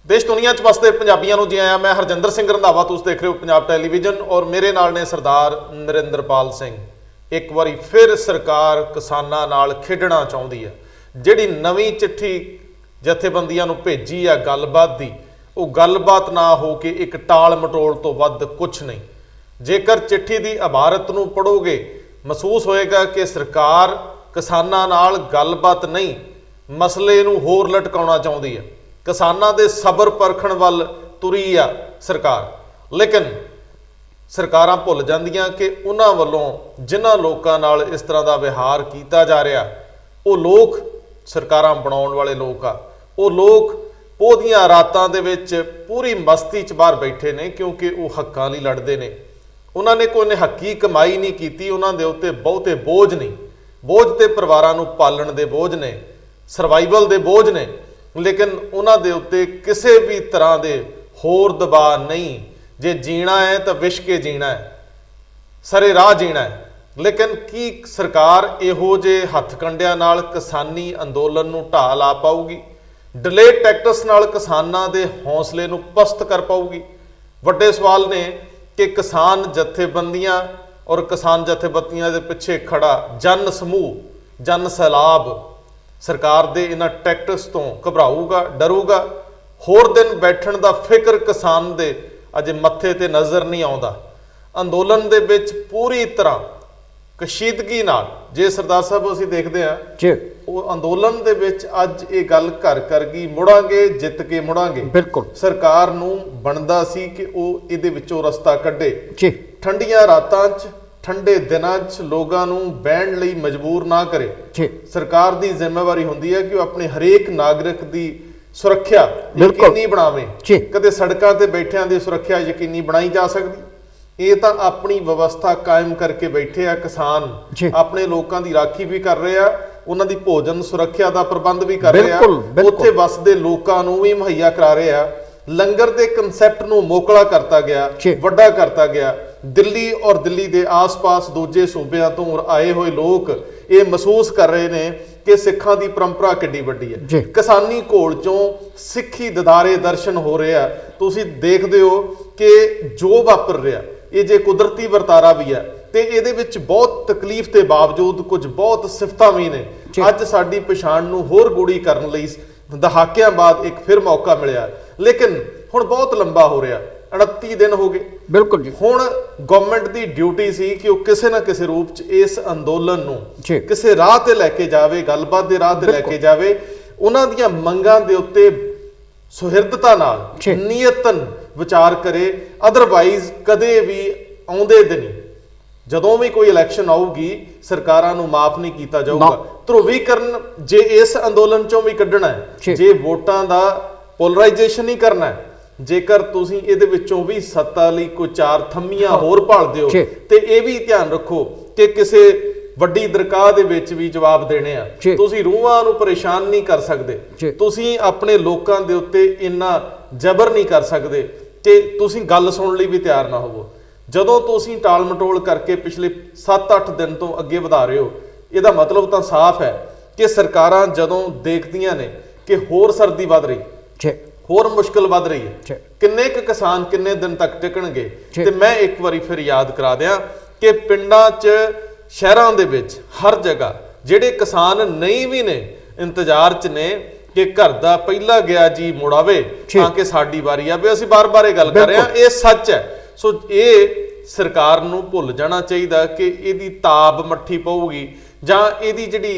देश दुनिया च वसते पंजाबियों जी आया। मैं हरजिंदर सिंह रंधावा, तुसीं देख रहे हो पंजाब टैलीविजन और मेरे नाल ने सरदार नरिंदरपाल सिंह। एक बारी फिर सरकार किसानां नाल खेडना चाहुंदी है। जिहड़ी नवीं चिट्ठी जथेबंदियां नूं भेजी आ गलबात दी, वो गलबात ना हो के एक टाल मटोल तो वध कुछ नहीं। जेकर चिट्ठी दी इबारत नूं पढ़ोगे महसूस होएगा कि सरकार किसानां नाल गलबात नहीं, मसले नूं होर लटकाउणा चाहुंदी है। किसानां दे सबर परखण वल तुरी आ सरकार, लेकिन सरकारां भुल जांदियां कि उन्हां वल्लों जिन्हां लोकां नाल इस तरह दा विहार कीता जा रहा, वो लोग सरकारां बनाउण वाले लोग आ। वो लोग पोह दीआं रातां दे विच पूरी मस्ती च बाहर बैठे ने, क्योंकि वो हक्कां लई लड़दे ने। उन्हां ने कोई हक्की कमाई नहीं कीती, उन्हां दे उत्ते बहुते बोझ नहीं। बोझ ते परिवारां नूं पालण दे बोझ ने, सर्वाइवल दे बोझ ने, लेकिन उन्हां दे उत्ते किसी भी तरह के होर दबाव नहीं। जे जीना है तो विश के जीना है, सरे राह जीना है। लेकिन की सरकार इहो जे हथकंडियां नाल किसानी अंदोलन नूं ढाह ला पाऊगी? डिले टैक्टिक्स नाल किसानां दे हौसले नूं पस्त कर पाऊगी? वड्डे सवाल ने कि किसान जथेबंदियां और किसान जथेबंदियां दे पिछे खड़ा जन समूह, जन सैलाब सरकार दे इन्हां टैक्टिक्स तो घबराऊगा, डरूगा? होर दिन बैठण दा फिक्र किसान दे अजे मत्थे ते नज़र नहीं आउंदा। अंदोलन दे विच पूरी तरह कशीदगी नाल, जे सरदार साहब असीं देखदे हां वो अंदोलन दे विच अज ये गल घर कर गई, मुड़ांगे जित के मुड़ांगे। बिल्कुल सरकार नूं बनदा सी कि वो इहदे विचों रस्ता कढे। ठंडियां रातां च ठंडे दिनां च लोगां नूं बहण लई मजबूर ना करे। सरकार दी जिम्मेवारी हुंदी है कि वो अपने हरेक नागरिक दी सुरक्षा यकीनी बनावे। कदे सड़कां ते बैठियां दी सुरक्षा यकीनी बनाई जा सकदी? ये तो अपनी व्यवस्था कायम करके बैठे आ किसान, अपने लोगों की राखी भी कर रहे आ, उन्हां दी भोजन सुरक्षा का प्रबंध भी कर रहे आ, उत्थे वसदे लोकां नूं भी मुहैया करा रहे आ। लंगर के कंसैप्ट नूं मोकला करता गया, वड्डा करता गया। दिल्ली और दिल्ली के आस पास दूजे सूबे तो आए हुए लोग ये महसूस कर रहे हैं कि सिखां की परंपरा किड्डी वड्डी है। किसानी घोल चों सिੱਖੀ ददारे दर्शन हो रहे हैं। तुसीं देखदे हो कि जो वापर रहा ये जे कुदरती वरतारा भी है, तो ये बहुत तकलीफ के बावजूद कुछ बहुत सिफतां भी ने। अज साडी पछाण नूं होर गूढ़ी करन लई दहाकियां बाद एक फिर मौका मिलिया, लेकिन हुण बहुत लंबा हो रहा। 29 दिन हो गए। बिल्कुल जी। हुण गवर्नमेंट की ड्यूटी सी कि वह किसी ना किसी रूप च इस अंदोलन नूं किसी राह ते लैके जावे, गलबात के राह ते लैके जावे। उन्हां दीआं मंगां दे उत्ते सुहिरदता नाल नीयतन विचार करे। अदरवाइज कदे भी आउंदे दिन जदों भी कोई इलैक्शन आऊगी सरकारां नूं माफ नहीं किया जाऊगा। ध्रुवीकरण जे इस अंदोलन चों भी कढ़ना है, जे वोटां दा पोलराइजेशन ही करना है, जेकर तुसीं इहदे विचों भी सत्ता लई कोई चार थम्मियां होर भालदे हो ते इह भी ध्यान रखो कि किसी वड्डी दरगाह दे विच भी जवाब देने आ। तुसीं रूहां नूं परेशान नहीं कर सकदे, तुसीं अपने लोकां दे उत्ते इन्ना जबर नहीं कर सकदे कि तुसीं गल सुणन लई भी तैयार ना होवो। जदों तुसीं टाल मटोल करके पिछले 7-8 दिन तो अगे वधा रहे हो, इहदा मतलब तां साफ है कि सरकारां जदों देखदियां ने कि होर सर्दी वध रही, होर मुश्किल वध रही है, किन्ने क किसान किन्ने दिन तक टिकणगे। ते मैं एक बारी फिर याद करा दियां कि पिंडां च शहरां दे विच हर जगह जिहड़े किसान नहीं भी ने इंतजार च ने कि घर दा पहला गया जी मुड़ावे तां कि साडी वारी आवे। असीं बार-बार ये गल कर रहे हां, ये सच है। सो ये सरकार नूं भुल जाना चाहिए कि इहदी ताब मट्ठी पऊगी जां इहदी जिहड़ी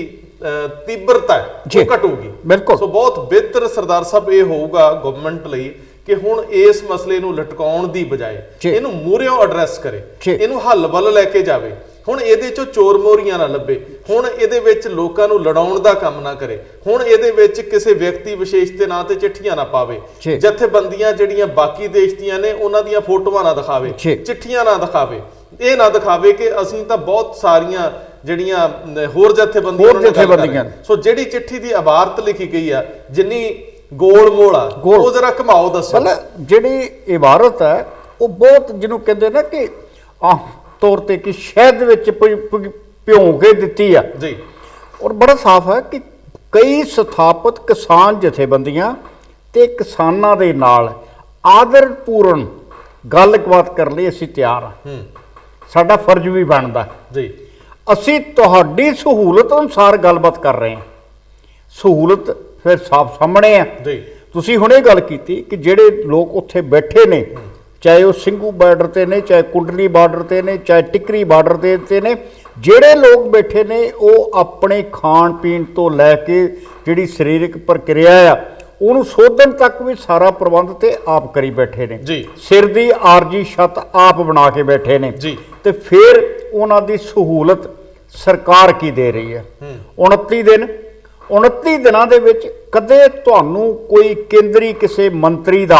तीव्रता है वो घटूगी। बिल्कुल। सो बहुत बेहतर सरदार साहब ये होगा गवर्नमेंट लई कि हुण इस मसले नूं लटकाउण दी बजाए इहनूं मूहरियों एड्रैस करे, इहनूं हल वल लैके जावे। हुण इहदे चों चोर मोहरियां ना लभे, हुण इहदे विच लोकां नूं लड़ाउण दा काम ना करे, हुण इहदे विच किसी व्यक्ति विशेष दे नां ते चिट्ठियां ना पावे, जथेबंदियां जिहड़ियां बाकी देश दीयां ने उन्हां दीयां फोटोआं ना दिखावे, चिट्ठियां ना दिखावे, ये ना दिखावे कि असीं तां बहुत सारियां ਜਿਹੜੀਆਂ ਹੋਰ ਜਥੇਬੰਦੀਆਂ ਸੋ ਜਿਹੜੀ ਚਿੱਠੀ ਦੀ ਇਬਾਰਤ ਲਿਖੀ ਗਈ ਆ ਜਿੰਨੀ ਗੋਲ ਮੋਲ ਆ ਉਹ ਜ਼ਰਾ ਘਮਾਓ ਦੱਸੋ। ਜਿਹੜੀ ਇਬਾਰਤ ਹੈ ਉਹ ਬਹੁਤ ਜਿਹਨੂੰ ਕਹਿੰਦੇ ਨਾ ਕਿ ਆਮ ਤੌਰ ਤੇ ਕਿ ਸ਼ਹਿਦ ਵਿੱਚ ਭਿਉਂ ਕੇ ਦਿੱਤੀ ਆ ਜੀ। ਔਰ ਬੜਾ ਸਾਫ਼ ਹੈ ਕਿ ਕਈ ਸਥਾਪਿਤ ਕਿਸਾਨ ਜਥੇਬੰਦੀਆਂ ਤੇ ਕਿਸਾਨਾਂ ਦੇ ਨਾਲ ਆਦਰਪੂਰਨ ਗੱਲਬਾਤ ਕਰਨ ਲਈ ਅਸੀਂ ਤਿਆਰ ਹਾਂ। ਸਾਡਾ ਫਰਜ਼ ਵੀ ਬਣਦਾ ਜੀ। ਅਸੀਂ ਤੁਹਾਡੀ ਸਹੂਲਤ ਅਨੁਸਾਰ ਗੱਲਬਾਤ ਕਰ ਰਹੇ ਹਾਂ। ਸਹੂਲਤ ਫਿਰ ਸਾਫ਼ ਸਾਹਮਣੇ ਆ ਜੀ। ਤੁਸੀਂ ਹੁਣੇ ਗੱਲ ਕੀਤੀ ਕਿ ਜਿਹੜੇ ਲੋਕ ਉੱਥੇ ਬੈਠੇ ਨੇ, ਚਾਹੇ ਉਹ ਸਿੰਘੂ ਬਾਰਡਰ ਤੇ ਨੇ, ਚਾਹੇ ਕੁੰਡਲੀ ਬਾਰਡਰ ਤੇ ਨੇ, ਚਾਹੇ ਟਿਕਰੀ ਬਾਰਡਰ ਤੇ ਨੇ, ਜਿਹੜੇ ਲੋਕ ਬੈਠੇ ਨੇ ਉਹ ਆਪਣੇ ਖਾਣ ਪੀਣ ਤੋਂ ਲੈ ਕੇ ਜਿਹੜੀ ਸਰੀਰਕ ਪ੍ਰਕਿਰਿਆ ਆ ਉਹਨੂੰ ਸੋਧਣ ਤੱਕ ਵੀ ਸਾਰਾ ਪ੍ਰਬੰਧ ਤੇ ਆਪ ਕਰੀ ਬੈਠੇ ਨੇ ਜੀ। ਸਿਰ ਦੀ ਆਰਜੀ ਛੱਤ ਆਪ ਬਣਾ ਕੇ ਬੈਠੇ ਨੇ ਜੀ। ਤੇ ਫਿਰ ਉਹਨਾਂ ਦੀ ਸਹੂਲਤ ਸਰਕਾਰ ਕੀ ਦੇ ਰਹੀ ਹੈ। 29 ਦਿਨਾਂ ਦੇ ਵਿੱਚ ਕਦੇ ਤੁਹਾਨੂੰ ਕੋਈ ਕੇਂਦਰੀ ਕਿਸੇ ਮੰਤਰੀ ਦਾ,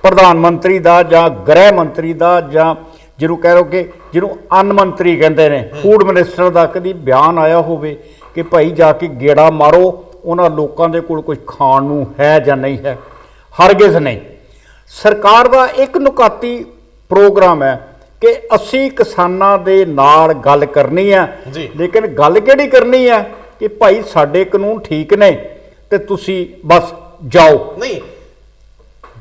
ਪ੍ਰਧਾਨ ਮੰਤਰੀ ਦਾ ਜਾਂ ਗ੍ਰਹਿ ਮੰਤਰੀ ਦਾ ਜਾਂ ਜਿਹਨੂੰ ਕਹਿ ਲਓ ਕਿ ਜਿਹਨੂੰ ਅੰਨ ਮੰਤਰੀ ਕਹਿੰਦੇ ਨੇ, ਫੂਡ ਮਿਨਿਸਟਰ ਦਾ ਕਦੀ ਬਿਆਨ ਆਇਆ ਹੋਵੇ ਕਿ ਭਾਈ ਜਾ ਕੇ ਗੇੜਾ ਮਾਰੋ ਉਹਨਾਂ ਲੋਕਾਂ ਦੇ ਕੋਲ ਕੁਝ ਖਾਣ ਨੂੰ ਹੈ ਜਾਂ ਨਹੀਂ ਹੈ? ਹਰਗਿਜ਼ ਨਹੀਂ। ਸਰਕਾਰ ਦਾ ਇੱਕ ਨੁਕਾਤੀ ਪ੍ਰੋਗਰਾਮ ਹੈ ਕਿ ਅਸੀਂ ਕਿਸਾਨਾਂ ਦੇ ਨਾਲ ਗੱਲ ਕਰਨੀ ਆ, ਲੇਕਿਨ ਗੱਲ ਕਿਹੜੀ ਕਰਨੀ ਆ ਕਿ ਭਾਈ ਸਾਡੇ ਕਾਨੂੰਨ ਠੀਕ ਨੇ ਤੇ ਤੁਸੀਂ ਬਸ ਜਾਓ। ਨਹੀਂ,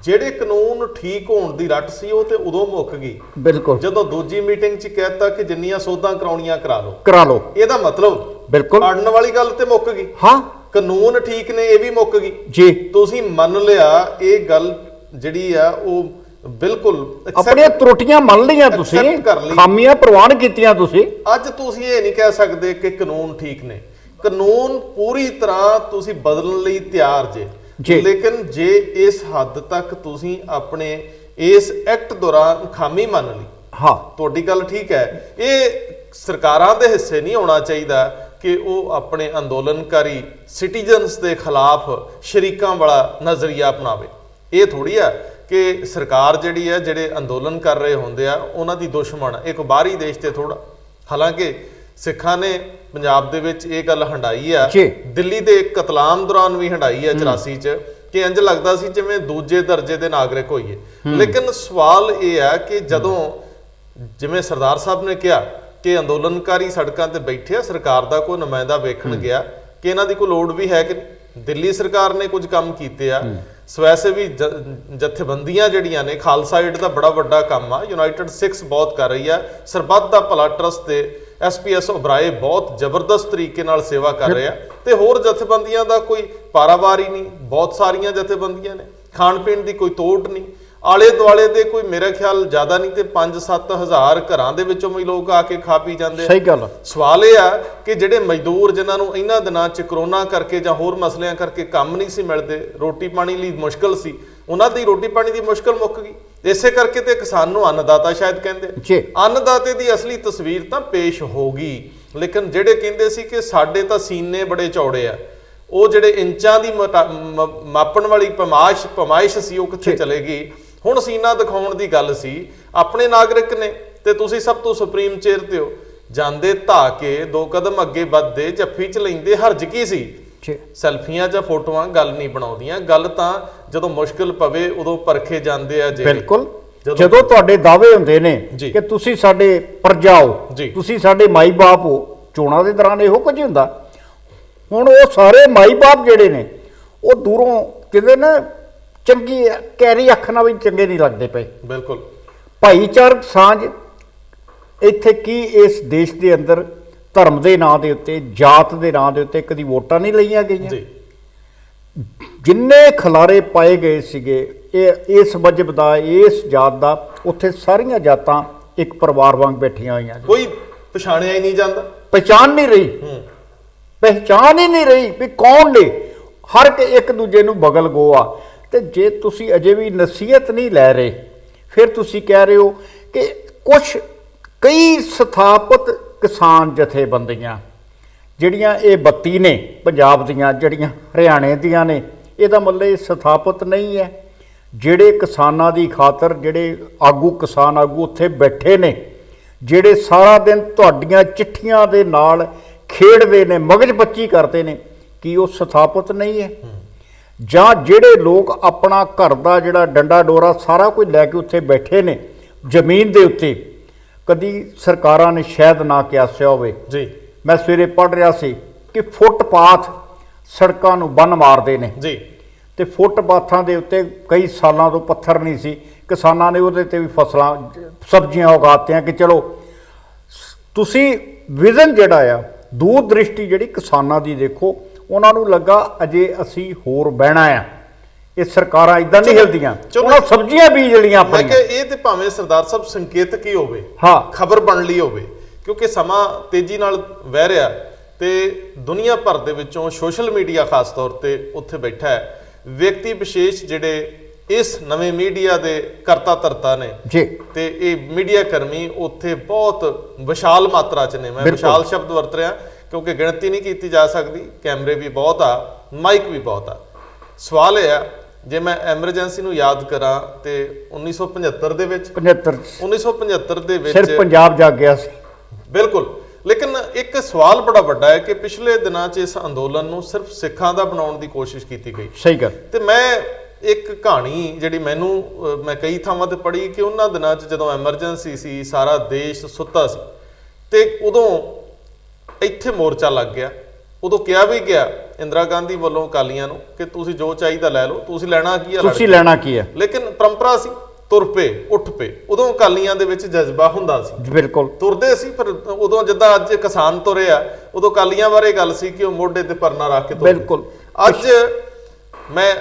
ਜਿਹੜੇ ਕਾਨੂੰਨ ਠੀਕ ਹੋਣ ਦੀ ਰੱਟ ਸੀ ਉਹ ਤੇ ਉਦੋਂ ਮੁੱਕ ਗਈ। ਬਿਲਕੁਲ। ਜਦੋਂ ਦੂਜੀ ਮੀਟਿੰਗ 'ਚ ਕਹਿਤਾ ਕਿ ਜਿੰਨੀਆਂ ਸੋਧਾਂ ਕਰਾਉਣੀਆਂ ਕਰਾ ਲਓ, ਇਹਦਾ ਮਤਲਬ ਬਿਲਕੁਲ ਅੜਨ ਵਾਲੀ ਗੱਲ ਤੇ ਮੁੱਕ ਗਈ। ਹਾਂ, ਕਾਨੂੰਨ ਠੀਕ ਨੇ, ਇਹ ਵੀ ਮੁੱਕ ਗਈ ਜੀ। ਤੁਸੀਂ ਮੰਨ ਲਿਆ ਇਹ ਗੱਲ ਜਿਹੜੀ ਆ ਉਹ ਬਿਲਕੁਲ ਆਪਣੀਆਂ ਤਰੁੱਟੀਆਂ ਮੰਨ ਲਈਆਂ, ਤੁਸੀਂ ਖਾਮੀਆਂ ਪ੍ਰਵਾਨ ਕੀਤੀਆਂ। ਤੁਸੀਂ ਅੱਜ ਤੁਸੀਂ ਇਹ ਨਹੀਂ ਕਹਿ ਸਕਦੇ ਕਿ ਕਾਨੂੰਨ ਠੀਕ ਨੇ। ਕਾਨੂੰਨ ਪੂਰੀ ਤਰ੍ਹਾਂ ਤੁਸੀਂ ਬਦਲਣ ਲਈ ਤਿਆਰ ਜੇ, ਲੇਕਿਨ ਜੇ ਇਸ ਹੱਦ ਤੱਕ ਤੁਸੀਂ ਆਪਣੇ ਇਸ ਐਕਟ ਦੌਰਾਨ ਖਾਮੀ ਮੰਨ ਲਈ, ਹਾਂ ਤੁਹਾਡੀ ਗੱਲ ਠੀਕ ਹੈ। ਇਹ ਸਰਕਾਰਾਂ ਦੇ ਹਿੱਸੇ ਨਹੀਂ ਹੋਣਾ ਚਾਹੀਦਾ ਕਿ ਉਹ ਆਪਣੇ ਅੰਦੋਲਨਕਾਰੀ ਸਿਟੀਜ਼ਨਸ ਦੇ ਖਿਲਾਫ ਸ਼ਰੀਕਾਂ ਵਾਲਾ ਨਜ਼ਰੀਆ ਅਪਣਾਵੇ। ਇਹ ਥੋੜੀ ਆ ਕਿ ਸਰਕਾਰ ਜਿਹੜੀ ਹੈ, ਜਿਹੜੇ ਅੰਦੋਲਨ ਕਰ ਰਹੇ ਹੁੰਦੇ ਆ ਉਹਨਾਂ ਦੀ ਦੁਸ਼ਮਣ ਇੱਕ ਬਾਹਰੀ ਦੇਸ਼ ਤੇ ਥੋੜਾ। ਹਾਲਾਂਕਿ ਸਿੱਖਾਂ ਨੇ ਪੰਜਾਬ ਦੇ ਵਿੱਚ ਇਹ ਗੱਲ ਹੰਡਾਈ ਆ, ਦਿੱਲੀ ਦੇ ਕਤਲਾਮ ਦੌਰਾਨ ਵੀ ਹੰਡਾਈ ਆ 84 ਚ, ਕਿ ਇੰਜ ਲੱਗਦਾ ਸੀ ਜਿਵੇਂ ਦੂਜੇ ਦਰਜੇ ਦੇ ਨਾਗਰਿਕ ਹੋਈਏ। ਲੇਕਿਨ ਸਵਾਲ ਇਹ ਆ ਕਿ ਜਦੋਂ ਜਿਵੇਂ ਸਰਦਾਰ ਸਾਹਿਬ ਨੇ ਕਿਹਾ ਕਿ ਅੰਦੋਲਨਕਾਰੀ ਸੜਕਾਂ ਤੇ ਬੈਠੇ ਆ, ਸਰਕਾਰ ਦਾ ਕੋਈ ਨੁਮਾਇੰਦਾ ਵੇਖਣ ਗਿਆ ਕਿ ਇਹਨਾਂ ਦੀ ਕੋਈ ਲੋੜ ਵੀ ਹੈ ਕਿ ਦਿੱਲੀ ਸਰਕਾਰ ਨੇ ਕੁਝ ਕੰਮ ਕੀਤੇ ਆ। ਸਵੈਸੇਵੀ ਜਥੇਬੰਦੀਆਂ ਜਿਹੜੀਆਂ ਨੇ, ਖਾਲਸਾ ਏਡ ਦਾ ਬੜਾ ਵੱਡਾ ਕੰਮ ਆ, ਯੂਨਾਈਟਿਡ ਸਿੱਖਸ ਬਹੁਤ ਕਰ ਰਹੀ ਆ, ਸਰਬੱਤ ਦਾ ਭਲਾ ਟਰਸਟ ਤੇ SPS ਉਬਰਾਏ ਬਹੁਤ ਜ਼ਬਰਦਸਤ ਤਰੀਕੇ ਨਾਲ ਸੇਵਾ ਕਰ ਰਹੇ ਆ, ਤੇ ਹੋਰ ਜਥੇਬੰਦੀਆਂ ਦਾ ਕੋਈ ਪਾਰਾਵਾਰ ਹੀ ਨਹੀਂ। ਬਹੁਤ ਸਾਰੀਆਂ ਜਥੇਬੰਦੀਆਂ ਨੇ, ਖਾਣ ਪੀਣ ਦੀ ਕੋਈ ਤੋੜ ਨਹੀਂ। ਆਲੇ ਦੁਆਲੇ ਦੇ ਕੋਈ ਮੇਰੇ ਖਿਆਲ ਜ਼ਿਆਦਾ ਨਹੀਂ ਤੇ 5-7 ਹਜ਼ਾਰ ਘਰਾਂ ਦੇ ਵਿੱਚੋਂ ਵੀ ਲੋਕ ਆ ਕੇ ਖਾ ਪੀ ਜਾਂਦੇ। ਸਹੀ ਗੱਲ। ਸਵਾਲ ਇਹ ਆ ਕਿ ਜਿਹੜੇ ਮਜ਼ਦੂਰ ਜਿਨ੍ਹਾਂ ਨੂੰ ਇਹਨਾਂ ਦਿਨਾਂ 'ਚ ਕਰੋਨਾ ਕਰਕੇ ਜਾਂ ਹੋਰ ਮਸਲਿਆਂ ਕਰਕੇ ਕੰਮ ਨਹੀਂ ਸੀ ਮਿਲਦੇ, ਰੋਟੀ ਪਾਣੀ ਲਈ ਮੁਸ਼ਕਲ ਸੀ, ਉਹਨਾਂ ਦੀ ਰੋਟੀ ਪਾਣੀ ਦੀ ਮੁਸ਼ਕਲ ਮੁੱਕ ਗਈ। ਇਸੇ ਕਰਕੇ ਤੇ ਕਿਸਾਨ ਨੂੰ ਅੰਨਦਾਤਾ ਸ਼ਾਇਦ ਕਹਿੰਦੇ। ਅੰਨਦਾਤੇ ਦੀ ਅਸਲੀ ਤਸਵੀਰ ਤਾਂ ਪੇਸ਼ ਹੋ ਗਈ, ਲੇਕਿਨ ਜਿਹੜੇ ਕਹਿੰਦੇ ਸੀ ਕਿ ਸਾਡੇ ਤਾਂ ਸੀਨੇ ਬੜੇ ਚੌੜੇ ਆ, ਉਹ ਜਿਹੜੇ ਇੰਚਾਂ ਦੀ ਮਾਪਣ ਵਾਲੀ ਪਮਾਇਸ਼ ਸੀ ਉਹ ਕਿੱਥੇ ਚਲੇ ਗਈ। ਹੁਣ ਸੀਨਾ ਦਿਖਾਉਣ ਦੀ ਗੱਲ ਸੀ। ਆਪਣੇ ਨਾਗਰਿਕ ਨੇ ਤੇ ਤੁਸੀਂ ਸਭ ਤੋਂ ਸੁਪਰੀਮ ਚੇਅਰ ਤੇ ਹੋ, ਜਾਂਦੇ ਧਾ ਕੇ 2 ਕਦਮ ਅੱਗੇ ਵੱਧਦੇ, ਜੱਫੀ ਚ ਲੈਂਦੇ, ਹਰਜ ਕੀ ਸੀ? ਸੈਲਫੀਆਂ ਜਾਂ ਫੋਟੋਆਂ ਗੱਲ ਨਹੀਂ ਬਣਾਉਂਦੀਆਂ। ਗੱਲ ਤਾਂ ਜਦੋਂ ਮੁਸ਼ਕਿਲ ਪਵੇ ਉਦੋਂ ਪਰਖੇ ਜਾਂਦੇ ਆ। ਬਿਲਕੁਲ। ਜਦੋਂ ਤੁਹਾਡੇ ਦਾਅਵੇ ਹੁੰਦੇ ਨੇ ਕਿ ਤੁਸੀਂ ਸਾਡੇ ਪਰਜਾ ਹੋ, ਤੁਸੀਂ ਸਾਡੇ ਮਾਈ ਬਾਪ ਹੋ, ਚੋਣਾਂ ਦੇ ਦੌਰਾਨ ਇਹੋ ਕੁਝ ਹੁੰਦਾ। ਹੁਣ ਉਹ ਸਾਰੇ ਮਾਈ ਬਾਪ ਜਿਹੜੇ ਨੇ ਉਹ ਦੂਰੋਂ ਕਹਿੰਦੇ ਨਾ ਚੰਗੀ ਕੈਰੀ ਅੱਖ ਨਾਲ ਵੀ ਚੰਗੇ ਨਹੀਂ ਲੱਗਦੇ ਪਏ। ਬਿਲਕੁਲ। ਭਾਈਚਾਰਕ ਸਾਂਝ ਇੱਥੇ ਕੀ ਇਸ ਦੇਸ਼ ਦੇ ਅੰਦਰ ਧਰਮ ਦੇ ਨਾਂ ਦੇ ਉੱਤੇ, ਜਾਤ ਦੇ ਨਾਂ ਦੇ ਉੱਤੇ ਕਦੀ ਵੋਟਾਂ ਨਹੀਂ ਲਈਆਂ ਗਈਆਂ। ਜਿੰਨੇ ਖਿਲਾਰੇ ਪਾਏ ਗਏ ਸੀਗੇ ਇਸ ਮਜ਼ਹਬ ਦਾ, ਇਸ ਜਾਤ ਦਾ, ਉੱਥੇ ਸਾਰੀਆਂ ਜਾਤਾਂ ਇੱਕ ਪਰਿਵਾਰ ਵਾਂਗ ਬੈਠੀਆਂ ਹੋਈਆਂ। ਕੋਈ ਪਛਾਣਿਆ ਹੀ ਨਹੀਂ ਜਾਂਦਾ, ਪਹਿਚਾਣ ਨਹੀਂ ਰਹੀ, ਪਹਿਚਾਣ ਹੀ ਨਹੀਂ ਰਹੀ ਵੀ ਕੌਣ ਨੇ। ਹਰ ਇੱਕ ਦੂਜੇ ਨੂੰ ਬਗਲ ਗੋਆ। ਤੇ ਜੇ ਤੁਸੀਂ ਅਜੇ ਵੀ ਨਸੀਹਤ ਨਹੀਂ ਲੈ ਰਹੇ, ਫਿਰ ਤੁਸੀਂ ਕਹਿ ਰਹੇ ਹੋ ਕਿ ਕਈ ਸਥਾਪਿਤ ਕਿਸਾਨ ਜਥੇਬੰਦੀਆਂ ਜਿਹੜੀਆਂ ਇਹ 32 ਨੇ ਪੰਜਾਬ ਦੀਆਂ, ਜਿਹੜੀਆਂ ਹਰਿਆਣੇ ਦੀਆਂ ਨੇ, ਇਹਦਾ ਮਤਲਬ ਇਹ ਸਥਾਪਿਤ ਨਹੀਂ ਹੈ। ਜਿਹੜੇ ਕਿਸਾਨਾਂ ਦੀ ਖਾਤਰ ਜਿਹੜੇ ਆਗੂ, ਕਿਸਾਨ ਆਗੂ ਉੱਥੇ ਬੈਠੇ ਨੇ, ਜਿਹੜੇ ਸਾਰਾ ਦਿਨ ਤੁਹਾਡੀਆਂ ਚਿੱਠੀਆਂ ਦੇ ਨਾਲ ਖੇਡਦੇ ਨੇ, ਮਗਜ ਬੱਚੀ ਕਰਦੇ ਨੇ, ਕੀ ਉਹ ਸਥਾਪਿਤ ਨਹੀਂ ਹੈ? ਜਾਂ ਜਿਹੜੇ ਲੋਕ ਆਪਣਾ ਘਰ ਦਾ ਜਿਹੜਾ ਡੰਡਾ ਡੋਰਾ ਸਾਰਾ ਕੁਝ ਲੈ ਕੇ ਉੱਥੇ ਬੈਠੇ ਨੇ ਜ਼ਮੀਨ ਦੇ ਉੱਤੇ, ਕਦੀ ਸਰਕਾਰਾਂ ਨੇ ਸ਼ਾਇਦ ਨਾ ਕਿਆਸਿਆ ਹੋਵੇ। ਮੈਂ ਸਵੇਰੇ ਪੜ੍ਹ ਰਿਹਾ ਸੀ ਕਿ ਫੁੱਟਪਾਥ ਸੜਕਾਂ ਨੂੰ ਬੰਨ ਮਾਰਦੇ ਨੇ ਤੇ ਫੁੱਟਪਾਥਾਂ ਦੇ ਉੱਤੇ ਕਈ ਸਾਲਾਂ ਤੋਂ ਪੱਥਰ ਨਹੀਂ ਸੀ, ਕਿਸਾਨਾਂ ਨੇ ਉਹਦੇ ਤੇ ਵੀ ਫਸਲਾਂ ਸਬਜ਼ੀਆਂ ਉਗਾਤੀਆਂ ਕਿ ਚਲੋ ਤੁਸੀਂ ਵਿਜ਼ਨ ਜਿਹੜਾ ਆ ਦੂਰ ਦ੍ਰਿਸ਼ਟੀ ਜਿਹੜੀ ਕਿਸਾਨਾਂ ਦੀ ਦੇਖੋ, ਉਹਨਾਂ ਨੂੰ ਲੱਗਾ ਅਜੇ ਅਸੀਂ ਹੋਰ ਬਹਿਣਾ ਆ, ਇਹ ਸਰਕਾਰਾਂ ਇਦਾਂ ਨਹੀਂ ਹਿਲਦੀਆਂ, ਉਹਨਾਂ ਸਬਜ਼ੀਆਂ ਬੀਜ ਲਈਆਂ ਮੈਂ ਆਪਣੀਆਂ। ਕਿ ਇਹ ਤੇ ਭਾਵੇਂ ਸਰਦਾਰ ਸਾਹਿਬ ਸੰਕੇਤਕ ਹੀ ਹੋਵੇ, ਹਾਂ, ਖਬਰ ਬਣ ਲਈ ਹੋਵੇ, ਕਿਉਂਕਿ ਸਮਾਂ ਤੇਜ਼ੀ ਨਾਲ ਵਹਿ ਰਿਹਾ ਤੇ ਦੁਨੀਆ ਭਰ ਦੇ ਵਿੱਚੋਂ ਸੋਸ਼ਲ ਮੀਡੀਆ ਖਾਸ ਤੌਰ ਤੇ ਉੱਥੇ ਬੈਠਾ ਹੈ, ਵਿਅਕਤੀ ਵਿਸ਼ੇਸ਼ ਜਿਹੜੇ ਇਸ ਨਵੇਂ ਮੀਡੀਆ ਦੇ ਕਰਤਾ ਧਰਤਾ ਨੇ ਜੀ, ਤੇ ਇਹ ਮੀਡੀਆ ਕਰਮੀ ਉੱਥੇ ਬਹੁਤ ਵਿਸ਼ਾਲ ਮਾਤਰਾ ਚ ਨੇ। ਮੈਂ ਵਿਸ਼ਾਲ ਸ਼ਬਦ ਵਰਤ ਰਿਹਾ ਕਿਉਂਕਿ ਗਿਣਤੀ ਨਹੀਂ ਕੀਤੀ ਜਾ ਸਕਦੀ, ਕੈਮਰੇ ਵੀ ਬਹੁਤ ਆ, ਮਾਈਕ ਵੀ ਬਹੁਤ ਆ। ਸਵਾਲ ਇਹ ਆ, ਜੇ ਮੈਂ ਐਮਰਜੈਂਸੀ ਨੂੰ ਯਾਦ ਕਰਾਂ ਤੇ 1975 ਦੇ ਵਿੱਚ 1975 ਦੇ ਵਿੱਚ ਸਿਰਫ ਪੰਜਾਬ ਜਾਗ ਗਿਆ ਸੀ। ਬਿਲਕੁਲ, ਲੇਕਿਨ ਇੱਕ ਸਵਾਲ ਬੜਾ ਵੱਡਾ ਹੈ ਕਿ ਪਿਛਲੇ ਦਿਨਾਂ 'ਚ ਇਸ ਅੰਦੋਲਨ ਨੂੰ ਸਿਰਫ ਸਿੱਖਾਂ ਦਾ ਬਣਾਉਣ ਦੀ ਕੋਸ਼ਿਸ਼ ਕੀਤੀ ਗਈ। ਸਹੀ ਗੱਲ। ਤੇ ਮੈਂ ਇੱਕ ਕਹਾਣੀ ਜਿਹੜੀ ਮੈਂ ਕਈ ਥਾਵਾਂ ਤੇ ਪੜ੍ਹੀ ਕਿ ਉਹਨਾਂ ਦਿਨਾਂ 'ਚ ਜਦੋਂ ਐਮਰਜੈਂਸੀ ਸੀ, ਸਾਰਾ ਦੇਸ਼ ਸੁੱਤਾ ਸੀ ਤੇ ਉਦੋਂ ਇੱਥੇ ਮੋਰਚਾ ਲੱਗ ਗਿਆ। ਉਦੋਂ ਕਿਹਾ ਵੀ ਗਿਆ ਇੰਦਰਾ ਗਾਂਧੀ ਵੱਲੋਂ ਅਕਾਲੀਆਂ ਨੂੰ ਕਿ ਤੁਸੀਂ ਜੋ ਚਾਹੀਦਾ ਲੈ ਲਓ, ਤੁਸੀਂ ਲੈਣਾ ਕੀ ਹੈ, ਤੁਸੀਂ ਲੈਣਾ ਕੀ ਹੈ। ਲੇਕਿਨ ਪਰੰਪਰਾ ਸੀ, ਤੁਰ ਪਏ, ਉੱਠ ਪਏ। ਉਦੋਂ ਅਕਾਲੀਆਂ ਦੇ ਵਿੱਚ ਜਜ਼ਬਾ ਹੁੰਦਾ ਸੀ, ਬਿਲਕੁਲ ਤੁਰਦੇ ਸੀ। ਪਰ ਉਦੋਂ ਜਿੱਦਾਂ ਅੱਜ ਕਿਸਾਨ ਤੁਰੇ ਆ, ਉਦੋਂ ਅਕਾਲੀਆਂ ਬਾਰੇ ਗੱਲ ਸੀ ਕਿ ਉਹ ਮੋਢੇ ਤੇ ਪਰਨਾ ਰੱਖ ਕੇ ਤੁਰਦੇ। ਬਿਲਕੁਲ। ਅੱਜ ਮੈਂ